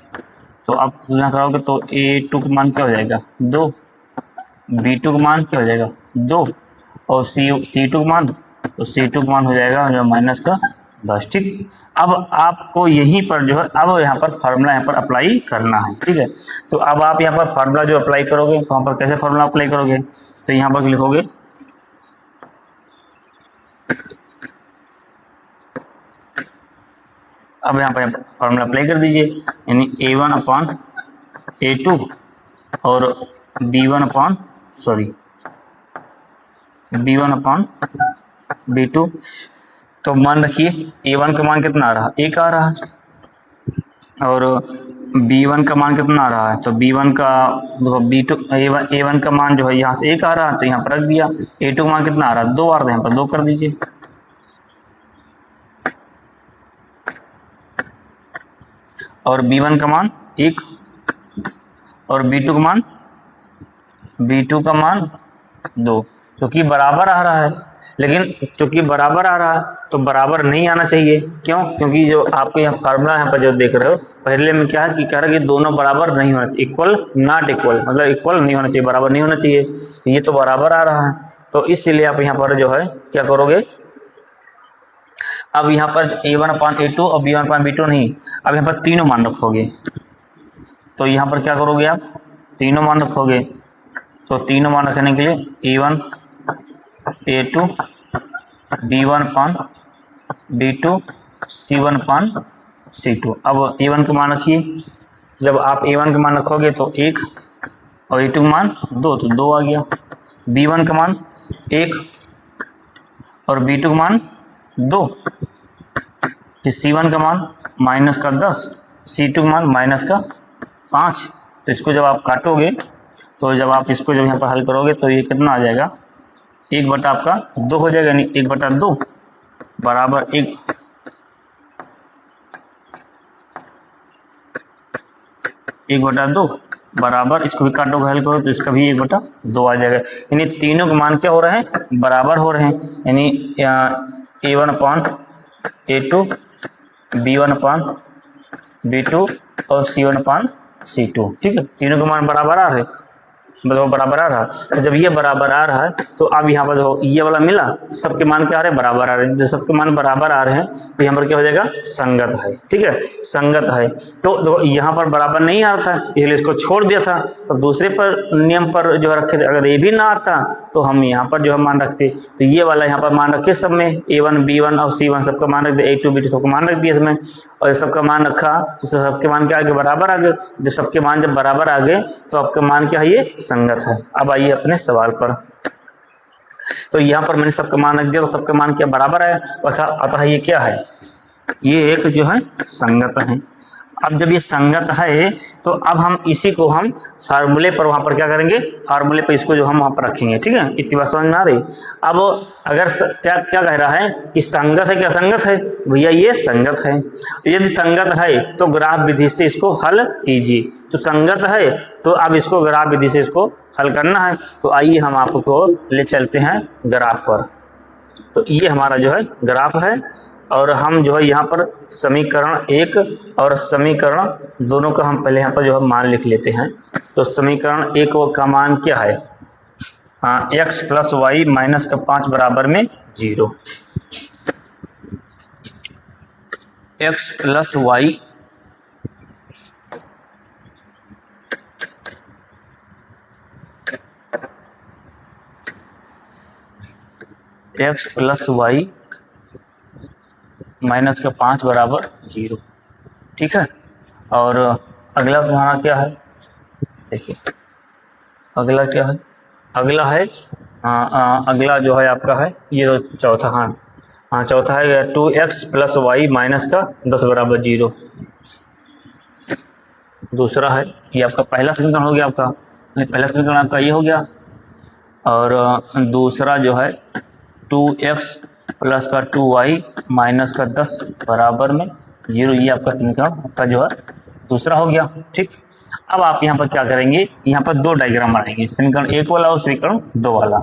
Speaker 1: तो आप तुलना कराओगे तो a2 का मान क्या हो जाएगा 2, b2 का मान क्या हो जाएगा 2 और c2 का मान, तो c2 का मान हो जाएगा जो माइनस का 10, ठीक। अब आपको यहीं पर जो है अब यहाँ पर फार्मूला यहाँ पर अप्लाई करना है, ठीक है। तो अब आप यहाँ पर फार्मूला जो अप्लाई करोगे तो वहाँ पर कैसे फार्मूला अप्लाई करोगे, तो यहाँ पर लिखोगे अब यहाँ पर फार्मूला अप्लाई कर दीजिए, यानी a1 अपॉन a2 और b1 अपॉन b2। तो मान रखिए a1 का मान कितना आ रहा है 1 आ रहा है और b1 का मान कितना आ रहा है, तो b1 का a1 का मान जो है यहाँ से 1 आ रहा है तो यहाँ पर रख दिया। a2 का मान कितना आ रहा है 2 आ रहा है, यहाँ पर 2 कर दीजिए। और b1 का मान 1 और b2 का मान 2, क्योंकि बराबर आ रहा है। लेकिन चूंकि बराबर आ रहा है तो बराबर नहीं आना चाहिए, क्यों, क्योंकि जो आपको यहाँ फार्मूला यहाँ पर जो देख रहे हो पहले में क्या है कि कह रहा है कि दोनों बराबर नहीं होना चाहिए, इक्वल नॉट इक्वल, मतलब इक्वल नहीं होना चाहिए, बराबर नहीं होना चाहिए। ये तो बराबर आ रहा है, तो इसलिए आप यहाँ पर जो है क्या करोगे, अब यहाँ पर a1 अपॉन a2 और b1 अपॉन b2 नहीं, अब यहाँ पर तीनों मान रखोगे। तो यहाँ पर क्या करोगे आप तीनों मान रखोगे, तो तीनों मान रखने के लिए a1 a2 b1 upon b2 c1 upon c2। अब a1 का मान रखिए, जब आप a1 का मान रखोगे तो 1 और a2 का मान 2, तो 2 आ गया। b1 का मान 1 और b2 का मान 2, फिर c1 का मान माइनस का 10, c2 का मान माइनस का 5। तो इसको जब आप काटोगे तो जब आप इसको जब यहाँ पर हल करोगे तो ये कितना आ जाएगा 1 बटा आपका 2 हो जाएगा, यानी 1 बटा 2 बराबर 1 बटा 2 बराबर, इसको भी काटोगे हल करो तो इसका भी 1 बटा 2 आ जाएगा। यानी तीनों के मान क्या हो रहे हैं बराबर हो रहे हैं, यानी a1 upon a2 b1 upon b2 और c1 अपॉन c2, ठीक है। तीनों के मान बराबर आ रहे, मतलब बराबर आ रहा। तो जब ये बराबर आ रहा है तो अब यहाँ पर देखो ये वाला मिला, सबके मान क्या आ रहे हैं, बराबर आ रहे हैं। जब सबके मान बराबर आ रहे हैं तो यहाँ पर क्या हो जाएगा, संगत है। ठीक है, संगत है। तो देखो यहाँ पर बराबर नहीं आ रहा था इसलिए इसको छोड़ दिया था, तो दूसरे पर नियम पर जो है रखे थे। अगर ये भी ना आता तो हम यहाँ पर जो है मान रखते। तो ये वाला यहाँ पर मान रखे सब में, A1 B1 और C1 सबका मान रख दिया, A2 B2 सबका मान रख दिया इसमें, और सबका मान रखा तो सबके मान क्या आगे बराबर आ गए। जब सबके मान जब बराबर आ गए तो आपका मान क्या है, ये संगत है। अब आइए अपने सवाल पर। तो यहाँ पर मैंने सबका मान रख दिया तो सबका मान क्या बराबर है, अतः ये क्या है, ये एक जो है संगत है। अब जब ये संगत है तो अब हम इसी को हम फार्मूले पर वहां पर क्या करेंगे, फार्मूले पर इसको जो हम वहां पर रखेंगे। ठीक है, इतनी बात समझ में आ रही। अब अगर क्या क्या कह रहा है कि संगत है, क्या संगत है, तो भैया ये संगत है। यदि संगत है तो ग्राफ विधि से इसको हल कीजिए। तो संगत है तो अब इसको ग्राफ विधि से इसको हल करना है। तो आइए हम आपको ले चलते हैं ग्राफ पर। तो ये हमारा जो है ग्राफ है, और हम जो है यहाँ पर समीकरण 1 और समीकरण दोनों का हम पहले यहाँ पर जो है मान लिख लेते हैं। तो समीकरण 1 का मान क्या है, x प्लस वाई माइनस का 5 बराबर में 0। x प्लस वाई माइनस का 5 बराबर 0। ठीक है, और अगला तुम्हारा क्या है, देखिए अगला क्या है, अगला है अगला जो है आपका है ये तो चौथा, हाँ चौथा है 2x प्लस वाई माइनस का 10 बराबर 0। दूसरा है ये आपका पहला समीकरण हो गया, आपका पहला समीकरण आपका ये हो गया। और दूसरा जो है 2x प्लस का 2y माइनस का 10 बराबर में 0, ये आपका समीकरण आपका जो है दूसरा हो गया। ठीक, अब आप यहाँ पर क्या करेंगे, यहाँ पर दो डायग्राम बनाएंगे, समीकरण 1 वाला और समीकरण 2 वाला।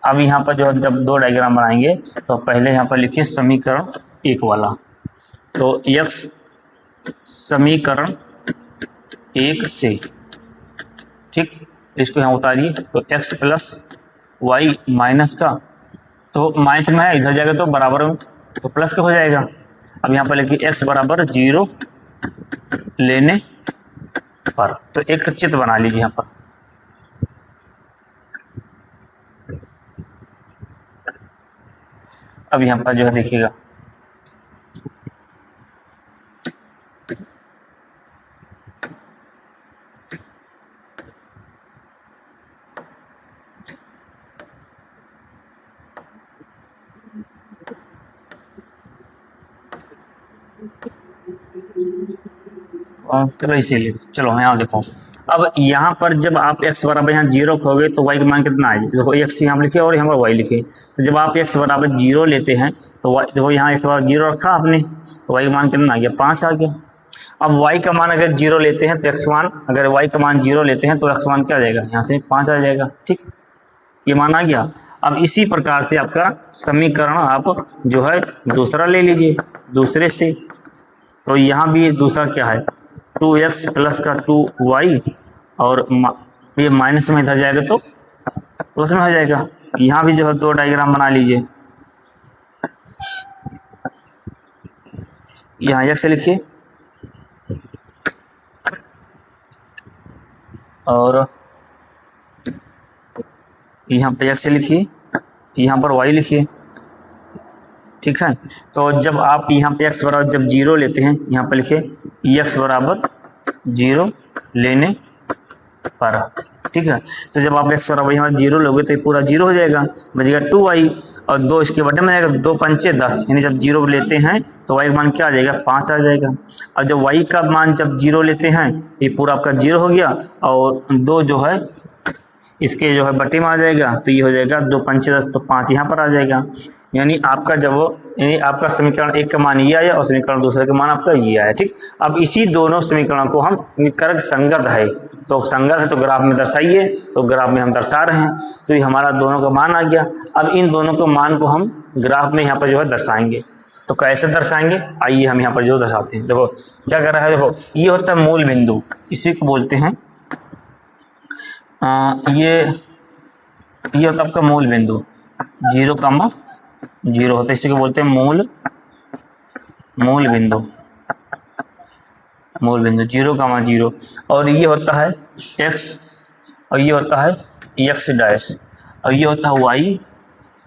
Speaker 1: अब यहाँ पर जो है जब दो डायग्राम बनाएंगे तो पहले यहाँ पर लिखिए समीकरण 1 वाला। तो x समीकरण 1 से, ठीक, इसको यहाँ उतारिए। तो x प्लस वाई माइनस का, तो माइनस में है इधर जाएगा तो बराबर में तो प्लस का हो जाएगा। अब यहाँ पर लिखिए x बराबर 0 लेने पर, तो एक चित्र बना लीजिए यहाँ पर। अब यहाँ पर जो है देखिएगा चलो इसीलिए, चलो यहाँ देखो। अब यहाँ पर जब आप x बराबर यहाँ 0 रखोगे तो y का मान कितना आएगा, देखो x यहाँ लिखे और यहाँ पर y लिखे। तो जब आप x बराबर 0 लेते हैं तो y, देखो यहाँ x बराबर 0 रखा आपने तो y का मान कितना आ गया, 5 आ गया। अब y का मान अगर 0 लेते हैं तो x मान, अगर y का मान 0 लेते हैं तो x मान क्या आ जाएगा, यहाँ से 5 आ जाएगा। ठीक, ये मान आ गया। अब इसी प्रकार से आपका समीकरण आप जो है दूसरा ले लीजिए दूसरे से। तो यहाँ भी दूसरा क्या है 2x प्लस का 2y, और ये माइनस में इधर जाएगा तो प्लस में हो जाएगा। यहाँ भी जो है दो डायग्राम बना लीजिए। यहाँ x लिखिए और यहाँ पे x लिखिए, यहाँ पर y लिखिए। ठीक है, तो जब आप यहाँ पे x बराबर जब 0 लेते हैं, यहाँ पे लिखिए x बराबर 0 लेने पर। ठीक है, तो जब आप x बराबर यहाँ 0 लोगे तो ये पूरा 0 हो जाएगा, बचेगा 2y और 2 इसके बटे में आएगा, 2 पंचे 10, यानी जब 0 लेते हैं तो y का मान क्या आ जाएगा, 5 आ जाएगा। और जब y का मान जब 0 लेते हैं ये पूरा आपका 0 हो गया, और 2 जो है इसके जो है बटे में आ जाएगा, तो ये हो जाएगा 2 पंचे 10, तो 5 यहाँ पर आ जाएगा। यानी आपका आपका समीकरण 1 का मान ये आया और समीकरण दूसरे का मान आपका ये आया। ठीक, अब इसी दोनों समीकरणों को हम करक संगत है, तो संगत है तो ग्राफ में दर्शाइए, तो ग्राफ में हम दर्शा रहे हैं, तो ये हमारा दोनों का मान आ गया। अब इन दोनों के मान को हम ग्राफ में यहाँ पर जो है दर्शाएंगे। तो कैसे दर्शाएंगे, आइए हम यहाँ पर जो दर्शाते हैं। देखो क्या कर रहा है, देखो ये होता है मूल बिंदु, इसी को बोलते हैं ये होता है आपका मूल बिंदु, 0,0 होता है, इसी को बोलते हैं मूल बिंदु 0,0। और ये होता है x, और ये होता है x डैश, और ये होता है y,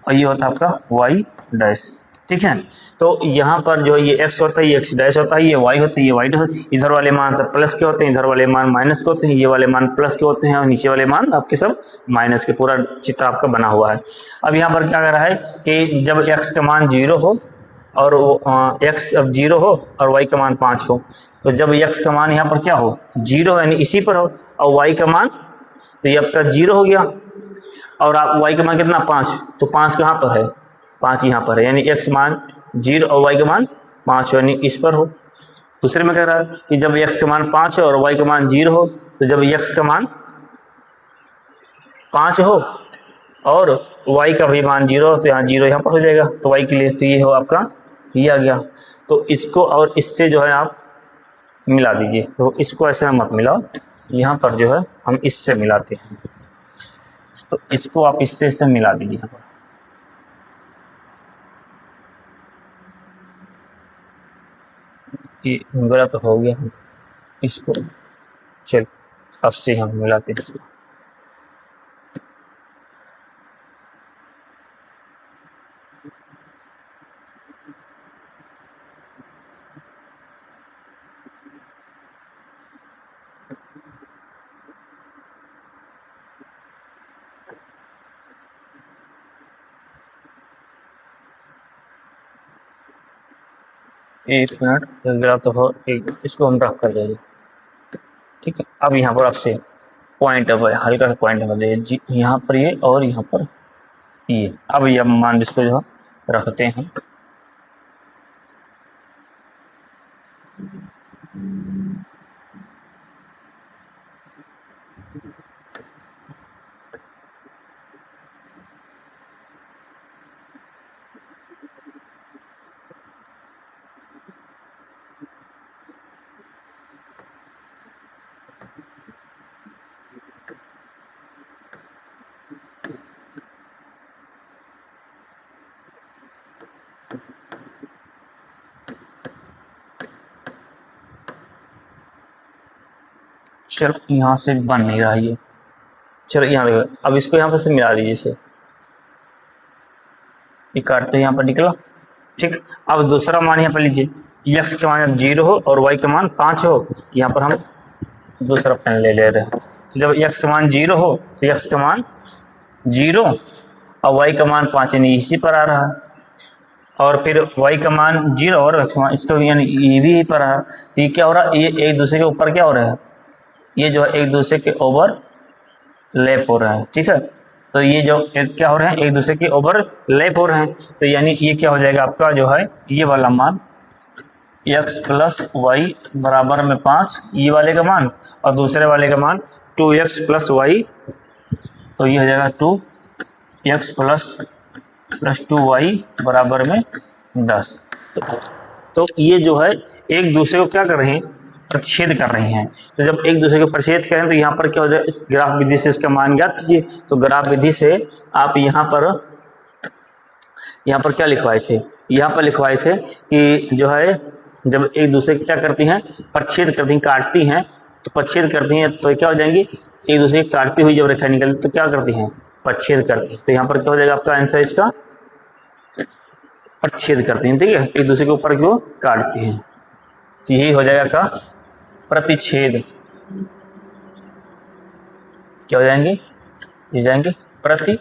Speaker 1: और ये होता है आपका y डैश। ठीक है, तो यहाँ पर जो ये x होता है, ये x डैश होता है, ये y होता है, ये y डैश होता है। इधर वाले मान सब प्लस के होते हैं, इधर वाले मान माइनस के होते हैं, ये वाले मान प्लस के होते हैं, और नीचे वाले मान आपके सब माइनस के। पूरा चित्र आपका बना हुआ है। अब यहाँ पर क्या कर रहा है कि जब x का मान 0 हो और x अब 0 हो और y का मान 5 हो, तो जब x का मान यहाँ पर क्या हो 0 यानी इसी पर हो, और y का मान तो ये आपका 0 हो गया, और आप y का मान कितना 5, तो 5 कहाँ पर है, 5 यहाँ पर है, यानी x मान 0 और y का मान 5 यानी इस पर हो। दूसरे में कह रहा है कि जब x का मान 5 हो और y का मान 0 हो, तो जब x का मान 5 हो और y का भी मान 0 हो, तो यहाँ 0 यहाँ पर हो जाएगा, तो y के लिए तो ये हो आपका, ये आ गया। तो इसको और इससे जो है आप मिला दीजिए, तो इसको ऐसे मत मिलाओ, यहाँ पर जो है हम इससे मिलाते हैं, तो इसको आप इससे मिला दीजिए यहाँ पर। ये गलत हो गया, इसको चल अब से हम मिलाते हैं इसको। एक मिनट गलत हो, इसको हम रख कर देंगे। ठीक है, अब यहाँ पर आपसे पॉइंट अब हल्का सा पॉइंट बदले, यहाँ पर ये और यहाँ पर ये। अब ये मान इसको जो रखते हैं, चलो यहाँ से बन नहीं रहा ये, चलो यहाँ देखो, अब इसको यहाँ पर से मिला दीजिए इसे, ये काटते यहाँ पर निकला। ठीक, अब दूसरा मान यहाँ पर लीजिए, x का मान 0 हो और y का मान 5 हो, यहाँ पर हम दूसरा पेन ले रहे हैं। जब x का मान 0 हो तो x का मान 0 और y का मान 5 यानी इसी पर आ रहा है, और फिर y का मान 0 और x मान इसका यानी ये भी यही पर आ रहा है। तो ये क्या हो रहा है, ये एक दूसरे के ऊपर क्या हो रहा है, ये जो है एक दूसरे के ओवर लैप हो रहा है। ठीक है, तो ये जो क्या हो रहे हैं, एक दूसरे के ओवर लैप हो रहे हैं, तो यानी ये क्या हो जाएगा आपका जो है ये वाला मान x प्लस वाई बराबर में 5, ये वाले का मान, और दूसरे वाले का मान 2x प्लस वाई, तो ये हो जाएगा 2x प्लस 2y बराबर में 10। तो ये जो है एक दूसरे को क्या कर रहे हैं, प्रच्छेद कर रहे हैं। तो जब एक दूसरे को प्रच्छेद करें तो यहाँ पर क्या हो जाए, इस ग्राफ विधि से इसका मान ज्ञात कीजिए। तो ग्राफ विधि से आप यहाँ पर क्या लिखवाए थे, यहाँ पर लिखवाए थे कि जो है जब एक दूसरे को क्या करती हैं, प्रच्छेद करती हैं, काटती हैं, तो प्रच्छेद करती हैं तो क्या हो जाएंगी, एक दूसरे की काटती हुई जब रेखा निकलती तो क्या करती हैं, प्रच्छेद करती हैं। तो यहाँ पर क्या हो जाएगा आपका आंसर इसका, प्रच्छेद करती हैं। ठीक है, एक दूसरे के ऊपर क्यों काटती हैं, तो यही हो जाएगा का प्रतिच्छेद। क्या हो जाएंगे, ये जाएंगे प्रतिच्छेद।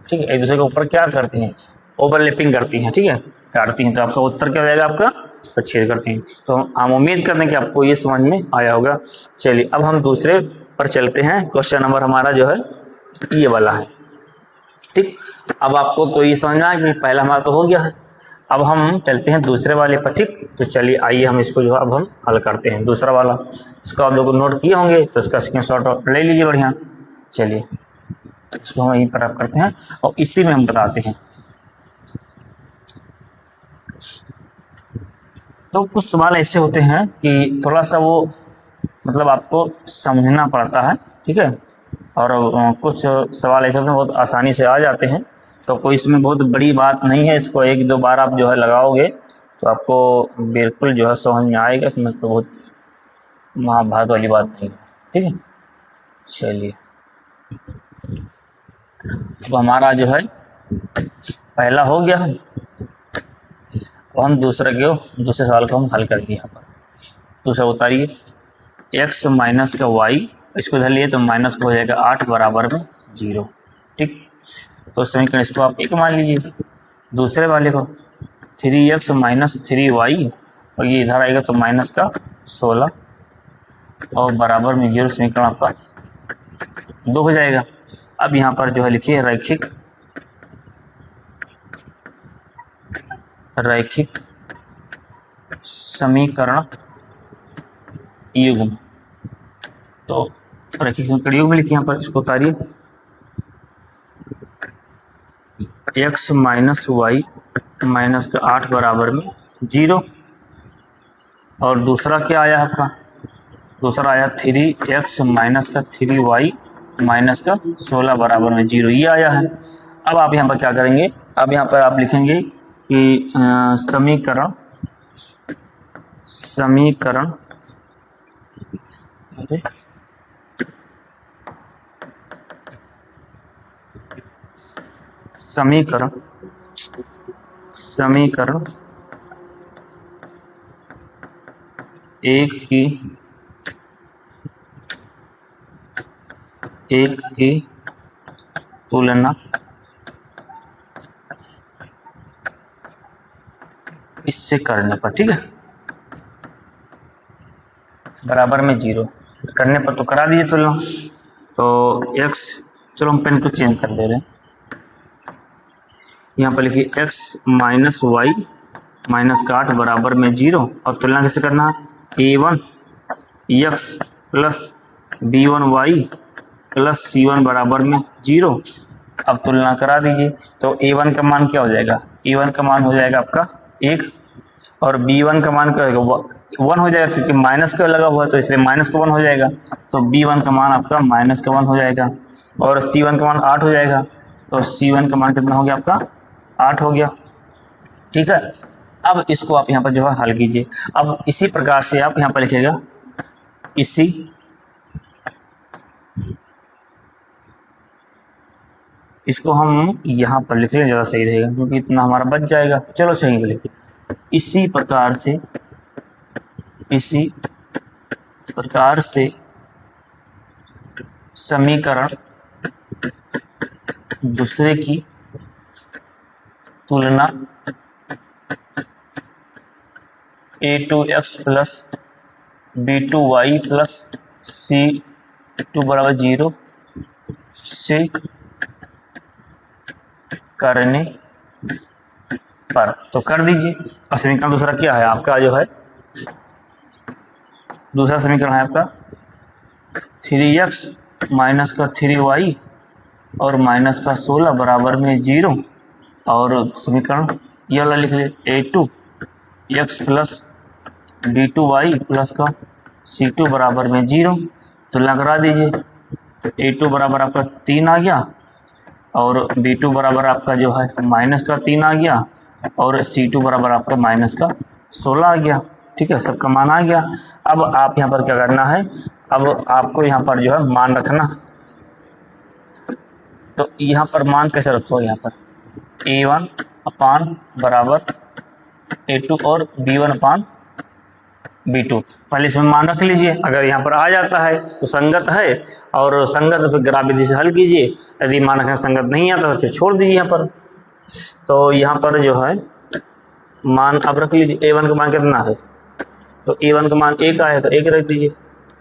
Speaker 1: ठीक है, एक दूसरे के ऊपर क्या करती हैं, ओवरलैपिंग करती हैं, ठीक है, काटती हैं। तो आपका उत्तर क्या हो जाएगा, आपका प्रतिच्छेद करती हैं। तो हम उम्मीद करते हैं कि आपको ये समझ में आया होगा। चलिए अब हम दूसरे पर चलते हैं। क्वेश्चन नंबर हमारा जो है ये वाला है। ठीक, अब आपको तो ये समझना है कि पहला हमारा तो हो गया है, अब हम चलते हैं दूसरे वाले पर। ठीक, तो चलिए आइए हम इसको जो है अब हम हल करते हैं दूसरा वाला। इसको आप लोग नोट किए होंगे तो इसका स्क्रीनशॉट ले लीजिए बढ़िया। चलिए इसको हम यहीं पर आप करते हैं और इसी में हम बताते हैं। तो कुछ सवाल ऐसे होते हैं कि थोड़ा सा वो मतलब आपको समझना पड़ता है, ठीक है। और कुछ सवाल ऐसे होते हैं बहुत आसानी से आ जाते हैं, तो कोई इसमें बहुत बड़ी बात नहीं है। इसको एक दो बार आप जो है लगाओगे तो आपको बिल्कुल जो है समझ में आएगा। इसमें तो बहुत महाभारत वाली बात नहीं है, ठीक है। चलिए, अब हमारा जो है पहला हो गया, तो हम दूसरे सवाल को हम हल कर दिए। यहाँ पर दूसरा उतारिए, x माइनस का y, इसको इधर लिए तो माइनस का हो जाएगा 8 बराबर में 0, ठीक। तो समीकरण इसको आप एक मान लीजिए। दूसरे वाले को 3x माइनस 3y, और ये इधर आएगा तो माइनस का 16 और बराबर में 0, समीकरण आपका 2 हो जाएगा। अब यहाँ पर जो है लिखिए रैखिक समीकरण युग्म। तो रैखिक समीकरण युग्म लिखिए, यहाँ पर इसको उतारिए, x माइनस वाई माइनस का 8 बराबर में 0, और दूसरा क्या आया आपका, दूसरा आया 3x माइनस का 3y माइनस का 16 बराबर में 0, ये आया है। अब आप यहाँ पर क्या करेंगे, अब यहाँ पर आप लिखेंगे कि समीकरण एक की तुलना इससे करने पर, ठीक है, बराबर में 0 करने पर तो करा दीजिए तुलना। तो x, चलो हम पेन को चेंज कर दे रहे हैं, यहाँ पर लिखिए x माइनस वाई माइनस का 8 बराबर में 0, और तुलना कैसे करना है, a1 x plus b1y plus c1 बराबर में 0। अब तुलना करा दीजिए, तो a1 का मान क्या हो जाएगा, a1 का मान हो जाएगा आपका 1, और b1 का मान क्या होगा, 1 हो जाएगा, क्योंकि माइनस का लगा हुआ है तो इसलिए माइनस का 1 हो जाएगा। तो b1 का मान आपका माइनस का 1 हो जाएगा, और c1 का मान 8 हो जाएगा। तो c1 का मान कितना हो गया आपका, 8 हो गया, ठीक है। अब इसको आप यहाँ पर जो है हल कीजिए। अब इसी प्रकार से आप यहाँ पर लिखिएगा, इसको हम यहाँ पर लिखेंगे, ज़्यादा सही रहेगा, क्योंकि इतना हमारा बच जाएगा। चलो सही लिखिए, इसी प्रकार से समीकरण दूसरे की तुलना a2x plus b2y plus c2 बराबर 0 से करने पर, तो कर दीजिए। और समीकरण दूसरा क्या है आपका, जो है दूसरा समीकरण है आपका 3x माइनस का 3y और माइनस का 16 बराबर में 0, और समीकरण ये वाला लिख लिए a2x प्लस b2y प्लस का c2 बराबर में 0। तुलना करा दीजिए, तो a2 बराबर आपका 3 आ गया, और b2 बराबर आपका जो है माइनस का 3 आ गया, और c2 बराबर आपका माइनस का 16 आ गया, ठीक है, सबका मान आ गया। अब आप यहाँ पर क्या करना है, अब आपको यहाँ पर जो है मान रखना, तो यहाँ पर मान कैसे रखो, यहाँ पर a1 अपान बराबर a2 और b1 अपान b2, पहले इसमें मान रख लीजिए। अगर यहाँ पर आ जाता है तो संगत है, और संगत तो फिर ग्राफ विधि से हल कीजिए। यदि मान रखना संगत नहीं आता तो फिर छोड़ दीजिए यहाँ पर। तो यहाँ पर जो है मान अब रख लीजिए, a1 का मान कितना है, तो a1 का मान 1 आया तो 1 रख दीजिए,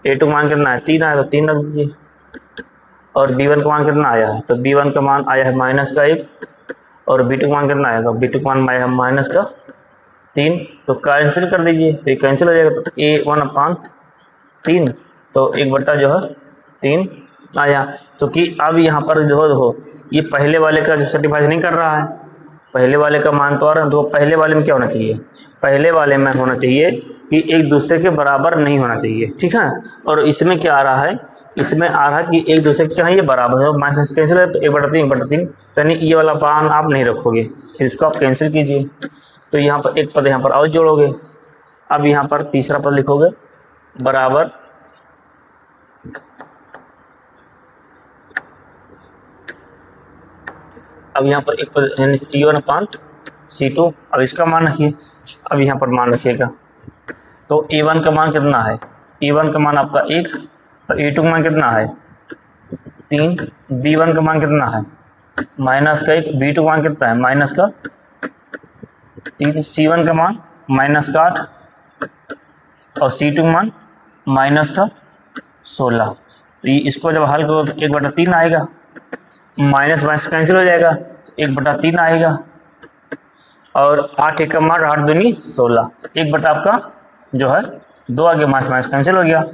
Speaker 1: a2 का मान कितना है 3 आया तो 3 रख दीजिए, और b1 का मान कितना आया है, तो b1 का मान आया है माइनस का 1, और b2 का मान कितना आया, तो b2 का मान आया है माइनस का 3, तो कैंसिल कर दीजिए, तो ये कैंसिल हो जाएगा, तो a1 अपान 3, तो 1 बटा जो है 3 आया। क्योंकि अब यहाँ पर जो हो ये पहले वाले का जो सेटिफाई नहीं कर रहा है, पहले वाले का मान तो आ रहा है, तो पहले वाले में क्या होना चाहिए, पहले वाले में होना चाहिए कि एक दूसरे के बराबर नहीं होना चाहिए, ठीक है। और इसमें क्या आ रहा है, इसमें आ रहा है कि एक दूसरे के क्या है, ये बराबर है, माइनस कैंसिल है तो 1/3 तो यानी ये वाला मान आप नहीं रखोगे, फिर इसको आप कैंसिल कीजिए। तो यहाँ पर एक पद यहाँ पर और जोड़ोगे। अब यहाँ पर तीसरा पद लिखोगे बराबर अब यहाँ पर एक पद यानी C1/C2। अब इसका मान रखिए, अब यहाँ पर मान रखिएगा। तो A1 का मान कितना है, A1 का मान आपका 1, और A2 का मान कितना है 3, B1 का मान कितना है -1, B2 का मान कितना है -3, C1 का मान -8 और C2 का मान -16। तो इसको जब हल करो तो 1/3 आएगा, माइनस माइनस कैंसिल हो जाएगा, 1/3 आएगा। और 8 एक का मान 8 दूनी 16, 1 आपका जो है 2 आ गया, माइनस माइनस कैंसिल हो गया।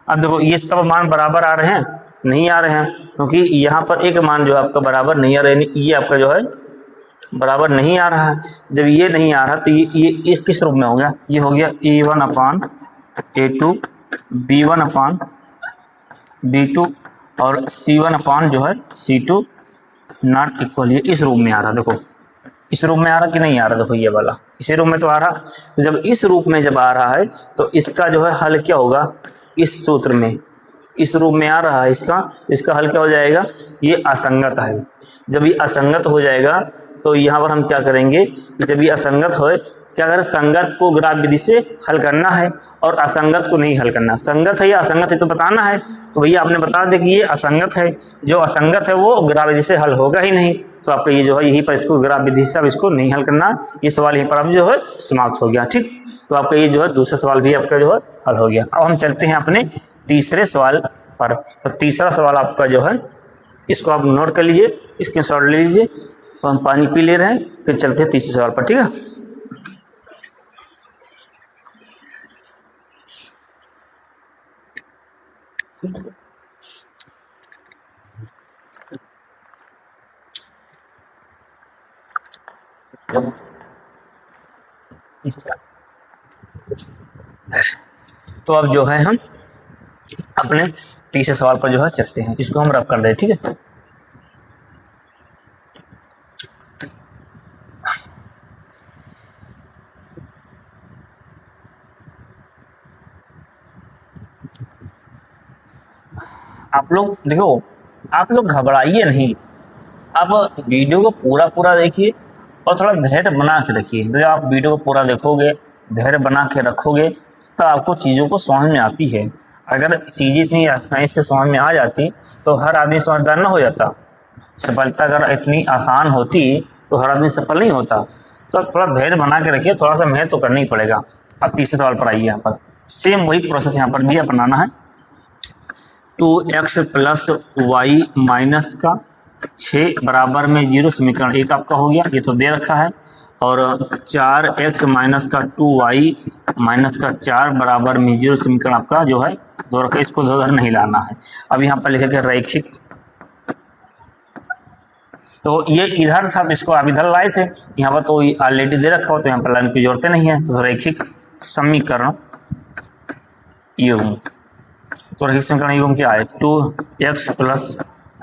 Speaker 1: अब देखो ये सब मान बराबर आ रहे हैं, नहीं आ रहे हैं, क्योंकि यहाँ पर एक मान जो है आपका बराबर नहीं आ रहा है, ये आपका जो है बराबर नहीं आ रहा है। जब ये नहीं आ रहा तो ये किस रूप में हो गया, ये हो गया A1/A2, B1/B2 और C1 जो है C2 नॉट इक्वल, ये इस रूप में आ रहा। देखो इस रूप में आ रहा कि नहीं आ रहा, देखो ये वाला इसी रूप में तो आ रहा। तो जब इस रूप में जब आ रहा है तो इसका जो है हल क्या होगा, इस सूत्र में इस रूप में आ रहा है, इसका हल क्या हो जाएगा, ये असंगत है। जब ये असंगत हो जाएगा तो यहाँ पर हम क्या करेंगे, जब ये असंगत हो क्या करें, संगत को ग्राफ विधि से हल करना है और असंगत को नहीं हल करना। संगत है या असंगत है तो बताना है, तो भैया आपने बता दें कि ये असंगत है, जो असंगत है वो ग्राफ विधि से हल होगा ही नहीं। तो आपका ये जो है यहीं पर इसको ग्राफ विधि से अब इसको नहीं हल करना, ये सवाल यहीं पर अब जो है समाप्त हो गया, ठीक। तो आपका ये जो है दूसरा सवाल भी आपका जो है हल हो गया। अब हम चलते हैं अपने तीसरे सवाल पर। तो तीसरा सवाल आपका जो है, इसको आप नोट कर लीजिए, स्क्रीनशॉट ले लीजिए। तो हम पानी पी ले रहे हैं, फिर चलते हैं तीसरे सवाल पर, ठीक है। तो अब जो है हम अपने तीसरे सवाल पर जो है चलते हैं, इसको हम रब कर दें, ठीक है। आप लोग देखो, आप लोग घबराइए नहीं, आप वीडियो को पूरा देखिए और थोड़ा धैर्य बना के रखिए। जब आप वीडियो को पूरा देखोगे, धैर्य बना के रखोगे, तो आपको चीज़ों को समझ में आती है। अगर चीज़ें इतनी आसानी से समझ में आ जाती तो हर आदमी समझदार ना हो जाता। सफलता अगर इतनी आसान होती तो हर आदमी सफल नहीं होता। तो थोड़ा धैर्य बना के रखिए, थोड़ा सा मेहनत तो करना ही पड़ेगा। अब तीसरे सवाल पर आइए, यहाँ पर सेम वही प्रोसेस यहाँ पर भी अपनाना है। 2x + y माइनस का 6 बराबर में 0 समीकरण एक आपका हो गया, ये तो दे रखा है। और 4x - का 2y - का 4 बराबर में 0 समीकरण आपका जो है दो रखा, इसको उधर नहीं लाना है। अब यहाँ पर लिखेगा रैखिक, तो ये इधर था, इसको आप इधर लाए थे, यहाँ पर तो ऑलरेडी दे रखा हो तो यहाँ पर लाइन की जोड़ते नहीं है। तो रैखिक समीकरण युग्म, तो रैखिक समीकरण युग्म क्या है, 2x +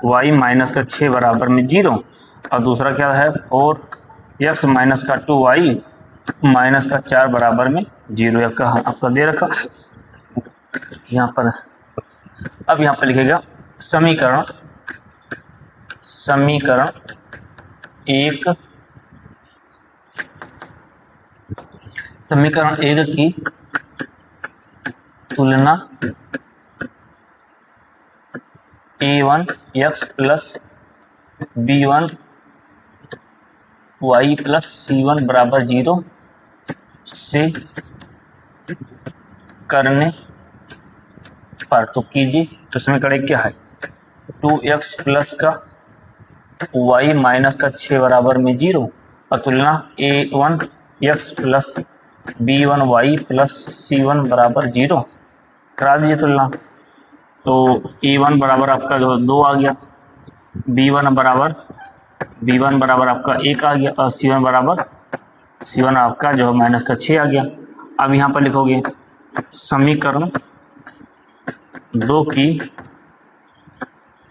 Speaker 1: y - का 6 बराबर में 0 और दूसरा क्या है 4x - का 2y - का 4 बराबर में 0 आपका दे रखा यहाँ पर। अब यहाँ पर लिखेगा समीकरण एक की तुलना a1x + b1y + c1 बराबर 0 से करने पर तो कीजिए। तो समीकरण क्या है, 2x + का y - का 6 बराबर में 0 और तुलना a1x + b1y + c1 बराबर 0 करा दीजिए तुलना। तो a1 बराबर आपका जो 2 आ गया, b1 बराबर आपका 1 आ गया और c1 आपका जो है -6 आ गया। अब यहाँ पर लिखोगे समीकरण दो की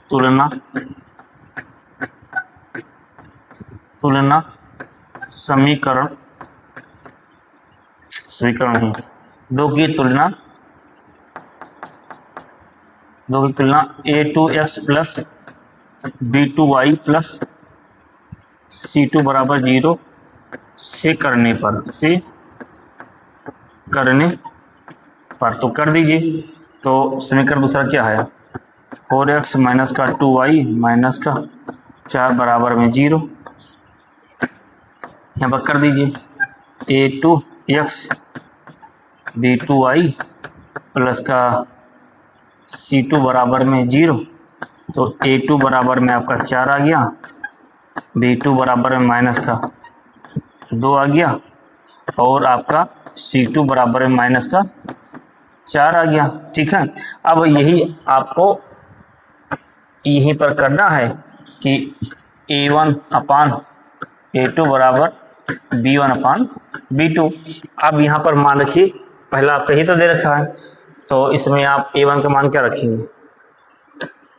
Speaker 1: तुलना समीकरण दो की तुलना a2x plus b2y plus c2 बराबर 0 से करने पर तो कर दीजिए। तो समीकरण दूसरा क्या है, 4x माइनस का 2y माइनस का 4 बराबर में 0, यहाँ पर कर दीजिए a2x b2y प्लस का c2 बराबर में 0। तो a2 बराबर में आपका 4 आ गया, b2 बराबर में माइनस का 2 आ गया और आपका c2 बराबर में माइनस का 4 आ गया। ठीक है, अब यही आपको यहीं पर करना है कि a1 अपान a2 बराबर b1 अपान b2। अब यहाँ पर मान रखिए पहला आपका ही तो दे रखा है, तो इसमें आप a1 का मान क्या रखेंगे,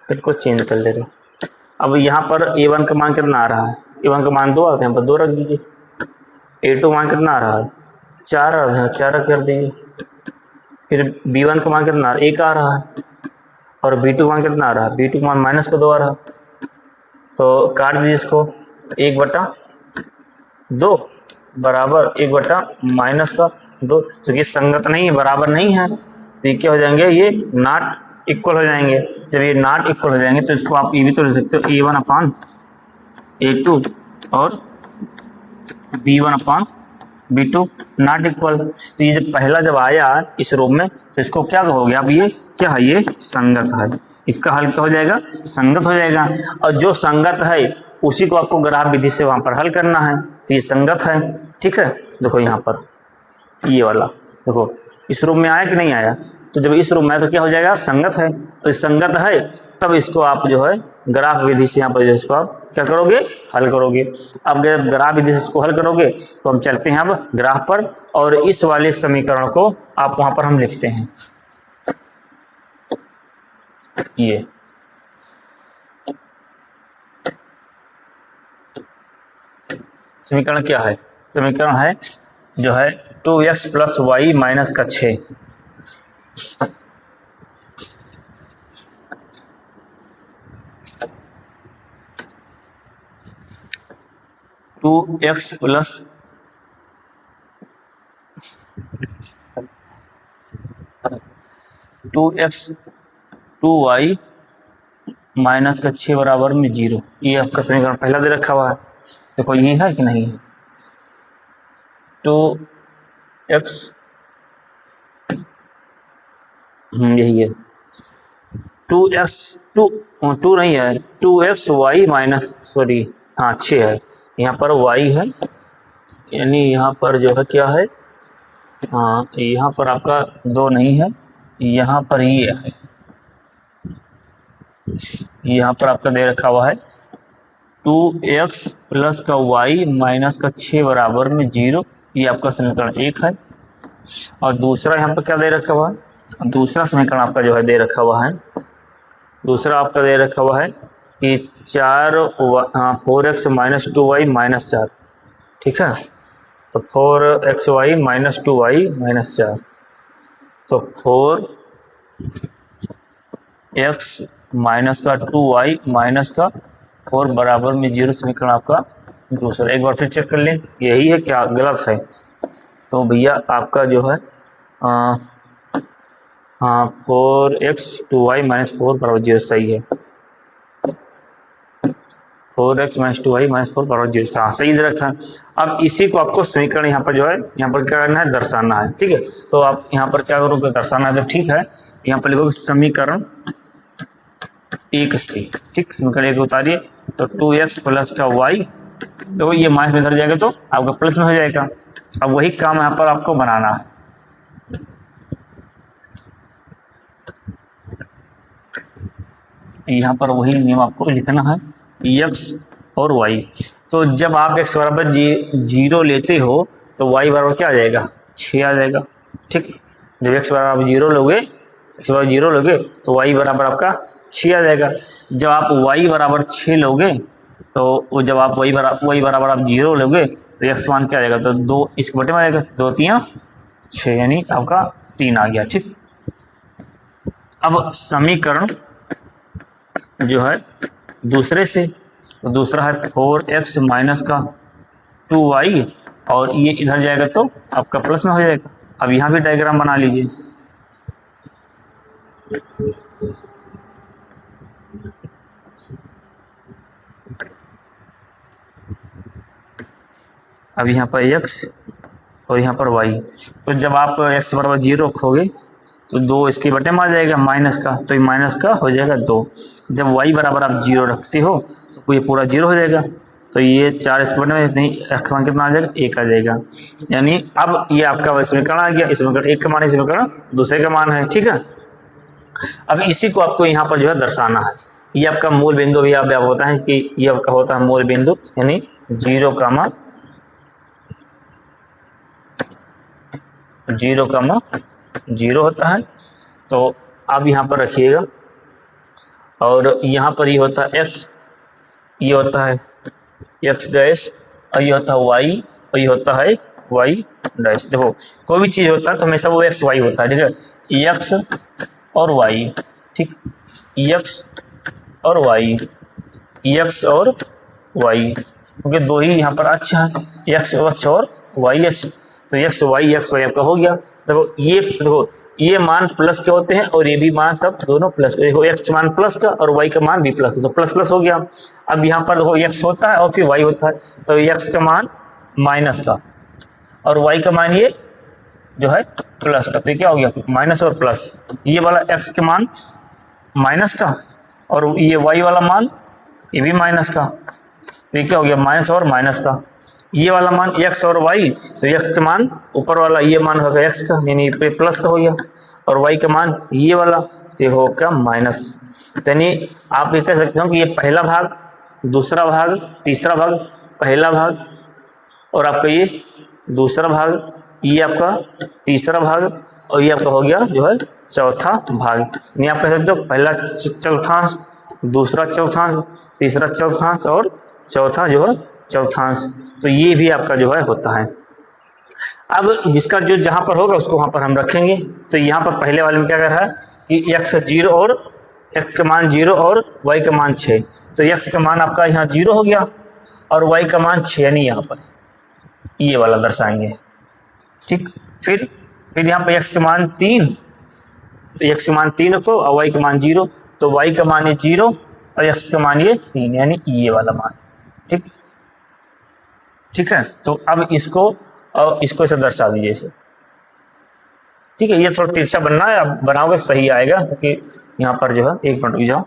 Speaker 1: फिर को चेंज कर ले रहे। अब यहाँ पर a1 का मान कितना आ रहा है, a1 का मान 2 आता है, यहाँ पर 2 रख दीजिए। a2 मान कितना आ रहा है, 4 आ रहा है, 4 कर दीजिए। फिर b1 का मान कितना 1 आ रहा है और b2 मान कितना आ रहा है, b2 मान माइनस का 2 आ रहा है। तो काट दीजिए इसको, 1/2 बराबर 1/- का 2। क्योंकि संगत नहीं है, बराबर नहीं है, तो ये क्या हो जाएंगे, ये नॉट इक्वल हो जाएंगे। जब ये नॉट इक्वल हो जाएंगे तो इसको आप ये भी तो ले सकते हो a1 अपान a2 और b1 upon b2 not equal. तो ये जब पहला जब आया इस रूप में तो इसको क्या कहोगे अब, ये क्या है, ये संगत है। इसका हल क्या हो जाएगा, संगत हो जाएगा। और जो संगत है उसी को आपको ग्राफ विधि से वहां पर हल करना है, तो ये संगत है। ठीक है, देखो यहाँ पर ये वाला देखो इस रूप में आया कि नहीं आया, तो जब इस रूप में आया तो क्या हो जाएगा, संगत है। तो संगत है तब इसको आप जो है ग्राफ विधि से यहाँ पर जो इसको आप क्या करोगे, हल करोगे। अब जब ग्राफ विधि से इसको हल करोगे तो हम चलते हैं अब ग्राफ पर, और इस वाले समीकरण को आप वहां पर हम लिखते हैं। ये समीकरण क्या है, समीकरण है जो है 2x प्लस वाई माइनस का 6। 2x प्लस 2y माइनस का 6 बराबर में 0। ये आपका समीकरण पहला दे रखा हुआ है, देखो ये है कि नहीं है। 2x यही है, 2 नहीं है, 2x वाई माइनस सॉरी हाँ 6 है, यहाँ पर y है, यानी यहाँ पर जो है क्या है, हाँ यहाँ पर आपका 2 नहीं है, यहाँ पर ये है, यहाँ पर आपका दे रखा हुआ है 2x प्लस का y माइनस का 6 बराबर में 0। ये आपका समीकरण 1 है। और दूसरा यहाँ पर क्या दे रखा हुआ है, दूसरा समीकरण आपका जो है दे रखा हुआ है, दूसरा आपका दे रखा हुआ है कि 4x माइनस 2y माइनस 4। ठीक है, तो 4xy माइनस 2y माइनस 4, तो 4x माइनस का 2y माइनस का 4 बराबर में 0 समीकरण आपका दूसरा। एक बार फिर चेक कर लें, यही है क्या गलत है, तो भैया आपका जो है 4x 2y माइनस 4 बराबर 0 सही है। 4x माइनस 2y माइनस 4 बराबर 0, हाँ सही दे रखा है। अब इसी को आपको समीकरण यहाँ पर जो है, यहाँ पर क्या करना है, दर्शाना है। ठीक है, तो आप यहाँ पर क्या करोगे, दर्शाना है, तो ठीक है यहाँ पर लिखोगे समीकरण 1 से। ठीक, समीकरण 1 उतारिए, तो 2x प्लस का y, तो ये माइनस में इधर जाएगा तो आपका प्लस में हो जाएगा। अब वही काम यहाँ पर आपको बनाना है। यहाँ पर वही नियम आपको लिखना है, x और y। तो जब आप x बराबर 0 लेते हो तो y बराबर क्या आ जाएगा, 6 आ जाएगा। ठीक, जब x बराबर आप जीरो लोगे, x बराबर जीरो लोगे तो y बराबर आपका 6 आ जाएगा। जब आप y बराबर 6 लोगे तो वो जब आप y बराबर आप जीरो लोगे तो x मान क्या आ जाएगा, तो 2 इसके बटे में आ जाएगा, 2 3 6 यानी आपका 3 आ गया। ठीक, अब समीकरण जो है दूसरे से, तो दूसरा है 4x माइनस का 2y और ये इधर जाएगा तो आपका प्लस में हो जाएगा। अब यहाँ भी डायग्राम बना लीजिए। अब यहाँ पर x और यहाँ पर y, तो जब आप x बराबर 0 रखोगे तो 2 इसके बटे में आ जाएगा माइनस का, तो ये माइनस का हो जाएगा 2। जब y बराबर आप 0 रखते हो तो ये पूरा 0 हो जाएगा, तो ये 4 इसके बटे में नहीं, x मान कितना आ जाएगा, 1 आ जाएगा। यानी अब ये आपका समीकरण आ गया, इसमें 1 का मान है, समीकरण दूसरे का मान है। ठीक है, अब इसी को आपको यहाँ पर जो है दर्शाना है। ये आपका मूल बिंदु भी आप होता है कि ये आपका होता है मूल बिंदु, यानी 0 0 होता है। तो आप यहाँ पर रखिएगा, और यहाँ पर ये होता है x, ये होता है x डैश, और ये होता है y, और ये होता है y डैश। देखो कोई भी चीज़ होता है तो हमेशा वो x y होता है। ठीक है, x और y, ठीक, x और y, x और y, क्योंकि दो ही यहाँ पर अक्ष है, x अक्ष और y अक्ष, तो x y आपका हो गया। देखो ये मान प्लस के होते हैं और ये भी मान सब दोनों प्लस। देखो x मान प्लस का और y का मान भी प्लस, तो प्लस प्लस हो गया। अब यहाँ पर देखो x होता है और फिर y होता है, तो x का मान माइनस का और y का मान ये जो है प्लस का, तो क्या हो गया, माइनस और प्लस। ये वाला x के मान माइनस का और ये y वाला मान ये भी माइनस का, तो ये क्या हो गया, माइनस और माइनस का। ये वाला मान x और y, तो x का मान ऊपर वाला ये मान होगा x का, यानी पे प्लस का हो गया, और y का मान ये वाला, तो होगा माइनस। यानी आप ये कह सकते हो कि ये पहला भाग, दूसरा भाग, तीसरा भाग, पहला भाग और आपका ये दूसरा भाग, ये आपका तीसरा भाग, और ये आपका हो गया जो है चौथा भाग। यानी आप कह सकते हो पहला चौथांश, दूसरा चौथांश, तीसरा चौथांश और चौथा जो है चौथांश, तो ये भी आपका जो है होता है। अब जिसका जो जहां पर होगा उसको वहां पर हम रखेंगे। तो यहाँ पर पहले वाले में क्या कर रहा है कि x 0 और x का मान 0 और y का मान 6, तो x का मान आपका यहाँ 0 हो गया और y का मान 6, यानी यहाँ पर ये वाला दर्शाएंगे। ठीक, फिर यहाँ पर x का मान 3, तो x का मान 3 रखो और y का मान 0, तो y का मान ये 0 और x का मान ये 3, यानी ये वाला मान। ठीक, ठीक है, तो अब इसको और इसको ऐसे दर्शा दीजिए इसे। ठीक है, ये थोड़ा तिरछा बनना है, अब बनाओगे सही आएगा, क्योंकि यहाँ पर जो है एक मिनट रुक जाओ।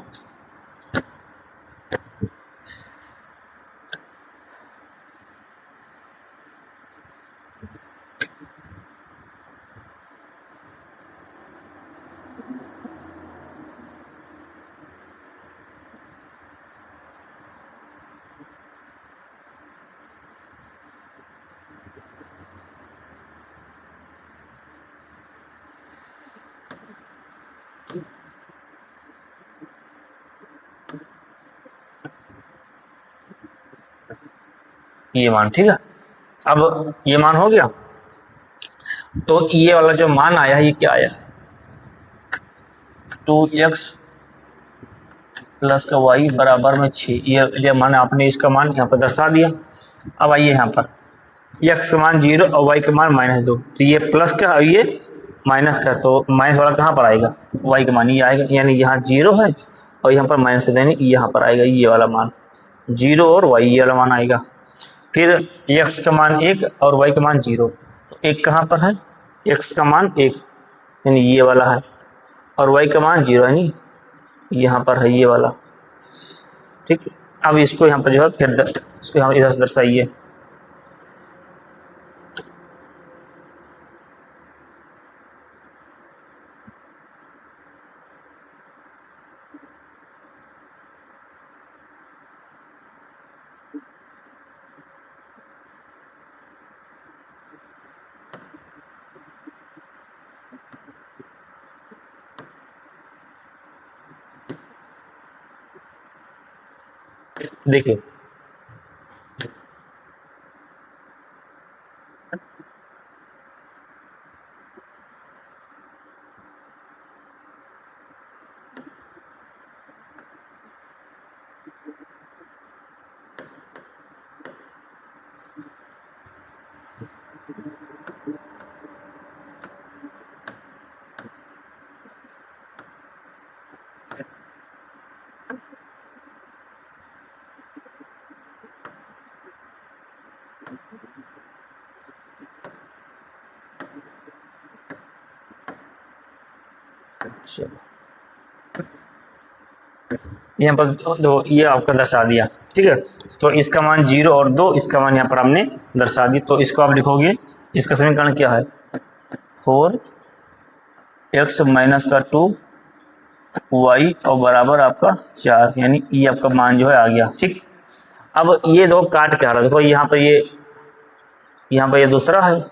Speaker 1: ये मान, ठीक है, अब ये मान हो गया, तो ये वाला जो मान आया ये क्या आया, 2x प्लस का y बराबर में 6, ये मान आपने इसका मान यहाँ पर दर्शा दिया। अब आइए यहाँ पर x का मान 0 और y का मान -2, तो ये प्लस का और ये माइनस का, तो माइनस वाला कहाँ पर आएगा, y का मान ये आएगा, यानी यहाँ 0 है और यहाँ पर माइनस का, यानी यहाँ पर आएगा ये वाला मान 0 और y ये वाला मान आएगा। फिर x का मान 1 और y का मान 0, तो 1 कहाँ पर है, x का मान 1 यानी ये वाला है, और y का मान 0 यानी यहाँ पर है ये वाला। ठीक, अब इसको यहाँ पर जो है फिर इसको यहाँ इधर से दर्शाइए। देखिए चलो यहाँ पर दो ये आपका दर्शा दिया, ठीक है। तो इसका मान 0 और 2, इसका मान यहाँ पर हमने दर्शा दिया। तो इसको आप लिखोगे, इसका समीकरण क्या है, 4x माइनस का 2 y और बराबर आपका 4, यानी ये आपका मान जो है आ गया, ठीक। अब ये दो काट के आ रहा है, देखो यहाँ पर ये दूसरा है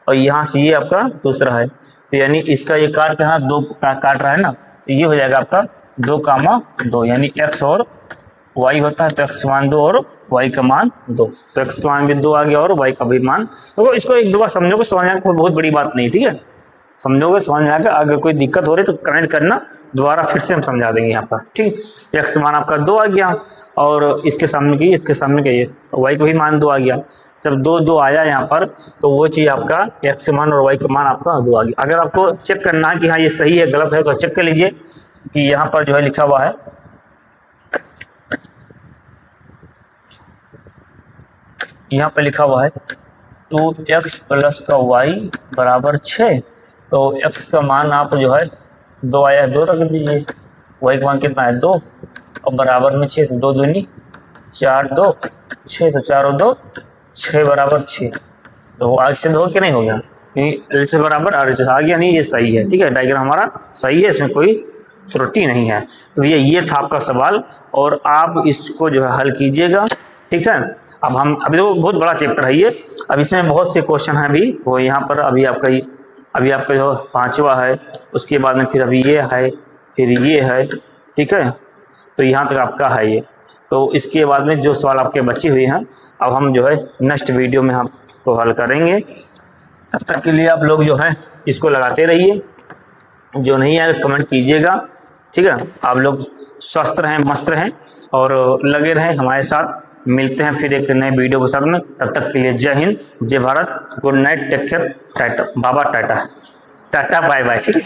Speaker 1: और यहाँ से ये आपका दूसरा है, तो यानी इसका ये काट के दो काट रहा है ना, तो ये हो जाएगा आपका 2, यानी x और y होता है, तो x का मान 2 और y का मान 2, तो x का मान भी 2 आ गया और y का भी मान। तो इसको एक दो बार समझोगे, समझ में कोई बहुत बड़ी बात नहीं, ठीक है, समझोगे समझ में आएगा। अगर कोई दिक्कत हो रही तो कमेंट करना, दोबारा फिर से हम समझा देंगे यहाँ पर, ठीक। x का मान आपका 2 आ गया और इसके सामने का ये, तो y का भी मान 2 आ गया। जब 2 आया यहाँ पर, तो वो चीज़ आपका x का मान और y का मान आपका 2 आ गया। अगर आपको चेक करना है कि हाँ ये सही है गलत है, तो चेक कर लीजिए कि यहाँ पर जो है लिखा हुआ है, यहाँ पर लिखा हुआ है 2x प्लस का y बराबर 6, तो x का मान आप जो है 2 आया, 2 रख दीजिए, y का मान कितना है 2 और बराबर में 6, तो 2 दूनी 4, 2 6, तो 4 और 2 6 बराबर 6, तो आगे से हो कि नहीं हो गया, एल से बराबर आर से आ गया, नहीं ये सही है, ठीक है, डायग्राम हमारा सही है, इसमें कोई त्रुटि नहीं है। तो ये था आपका सवाल और आप इसको जो है हल कीजिएगा, ठीक है। अब हम अभी तो बहुत बड़ा चैप्टर है ये, अब इसमें बहुत से क्वेश्चन हैं अभी, वो यहाँ पर अभी आपका जो 5वां है, उसके बाद में फिर अभी ये है, फिर ये है, ठीक है, तो यहाँ तक आपका है ये। तो इसके बाद में जो सवाल आपके बचे हुए हैं, अब हम जो है नेक्स्ट वीडियो में हम तो हल करेंगे। तब तक के लिए आप लोग जो है इसको लगाते रहिए, जो नहीं आए कमेंट कीजिएगा, ठीक है। आप लोग स्वस्थ रहें, मस्त रहें और लगे रहें हमारे साथ। मिलते हैं फिर एक नए वीडियो के साथ में, तब तक के लिए जय हिंद, जय भारत, good night, take care, tata बाबा, टाटा टाटा बाय बाय, ठीक है।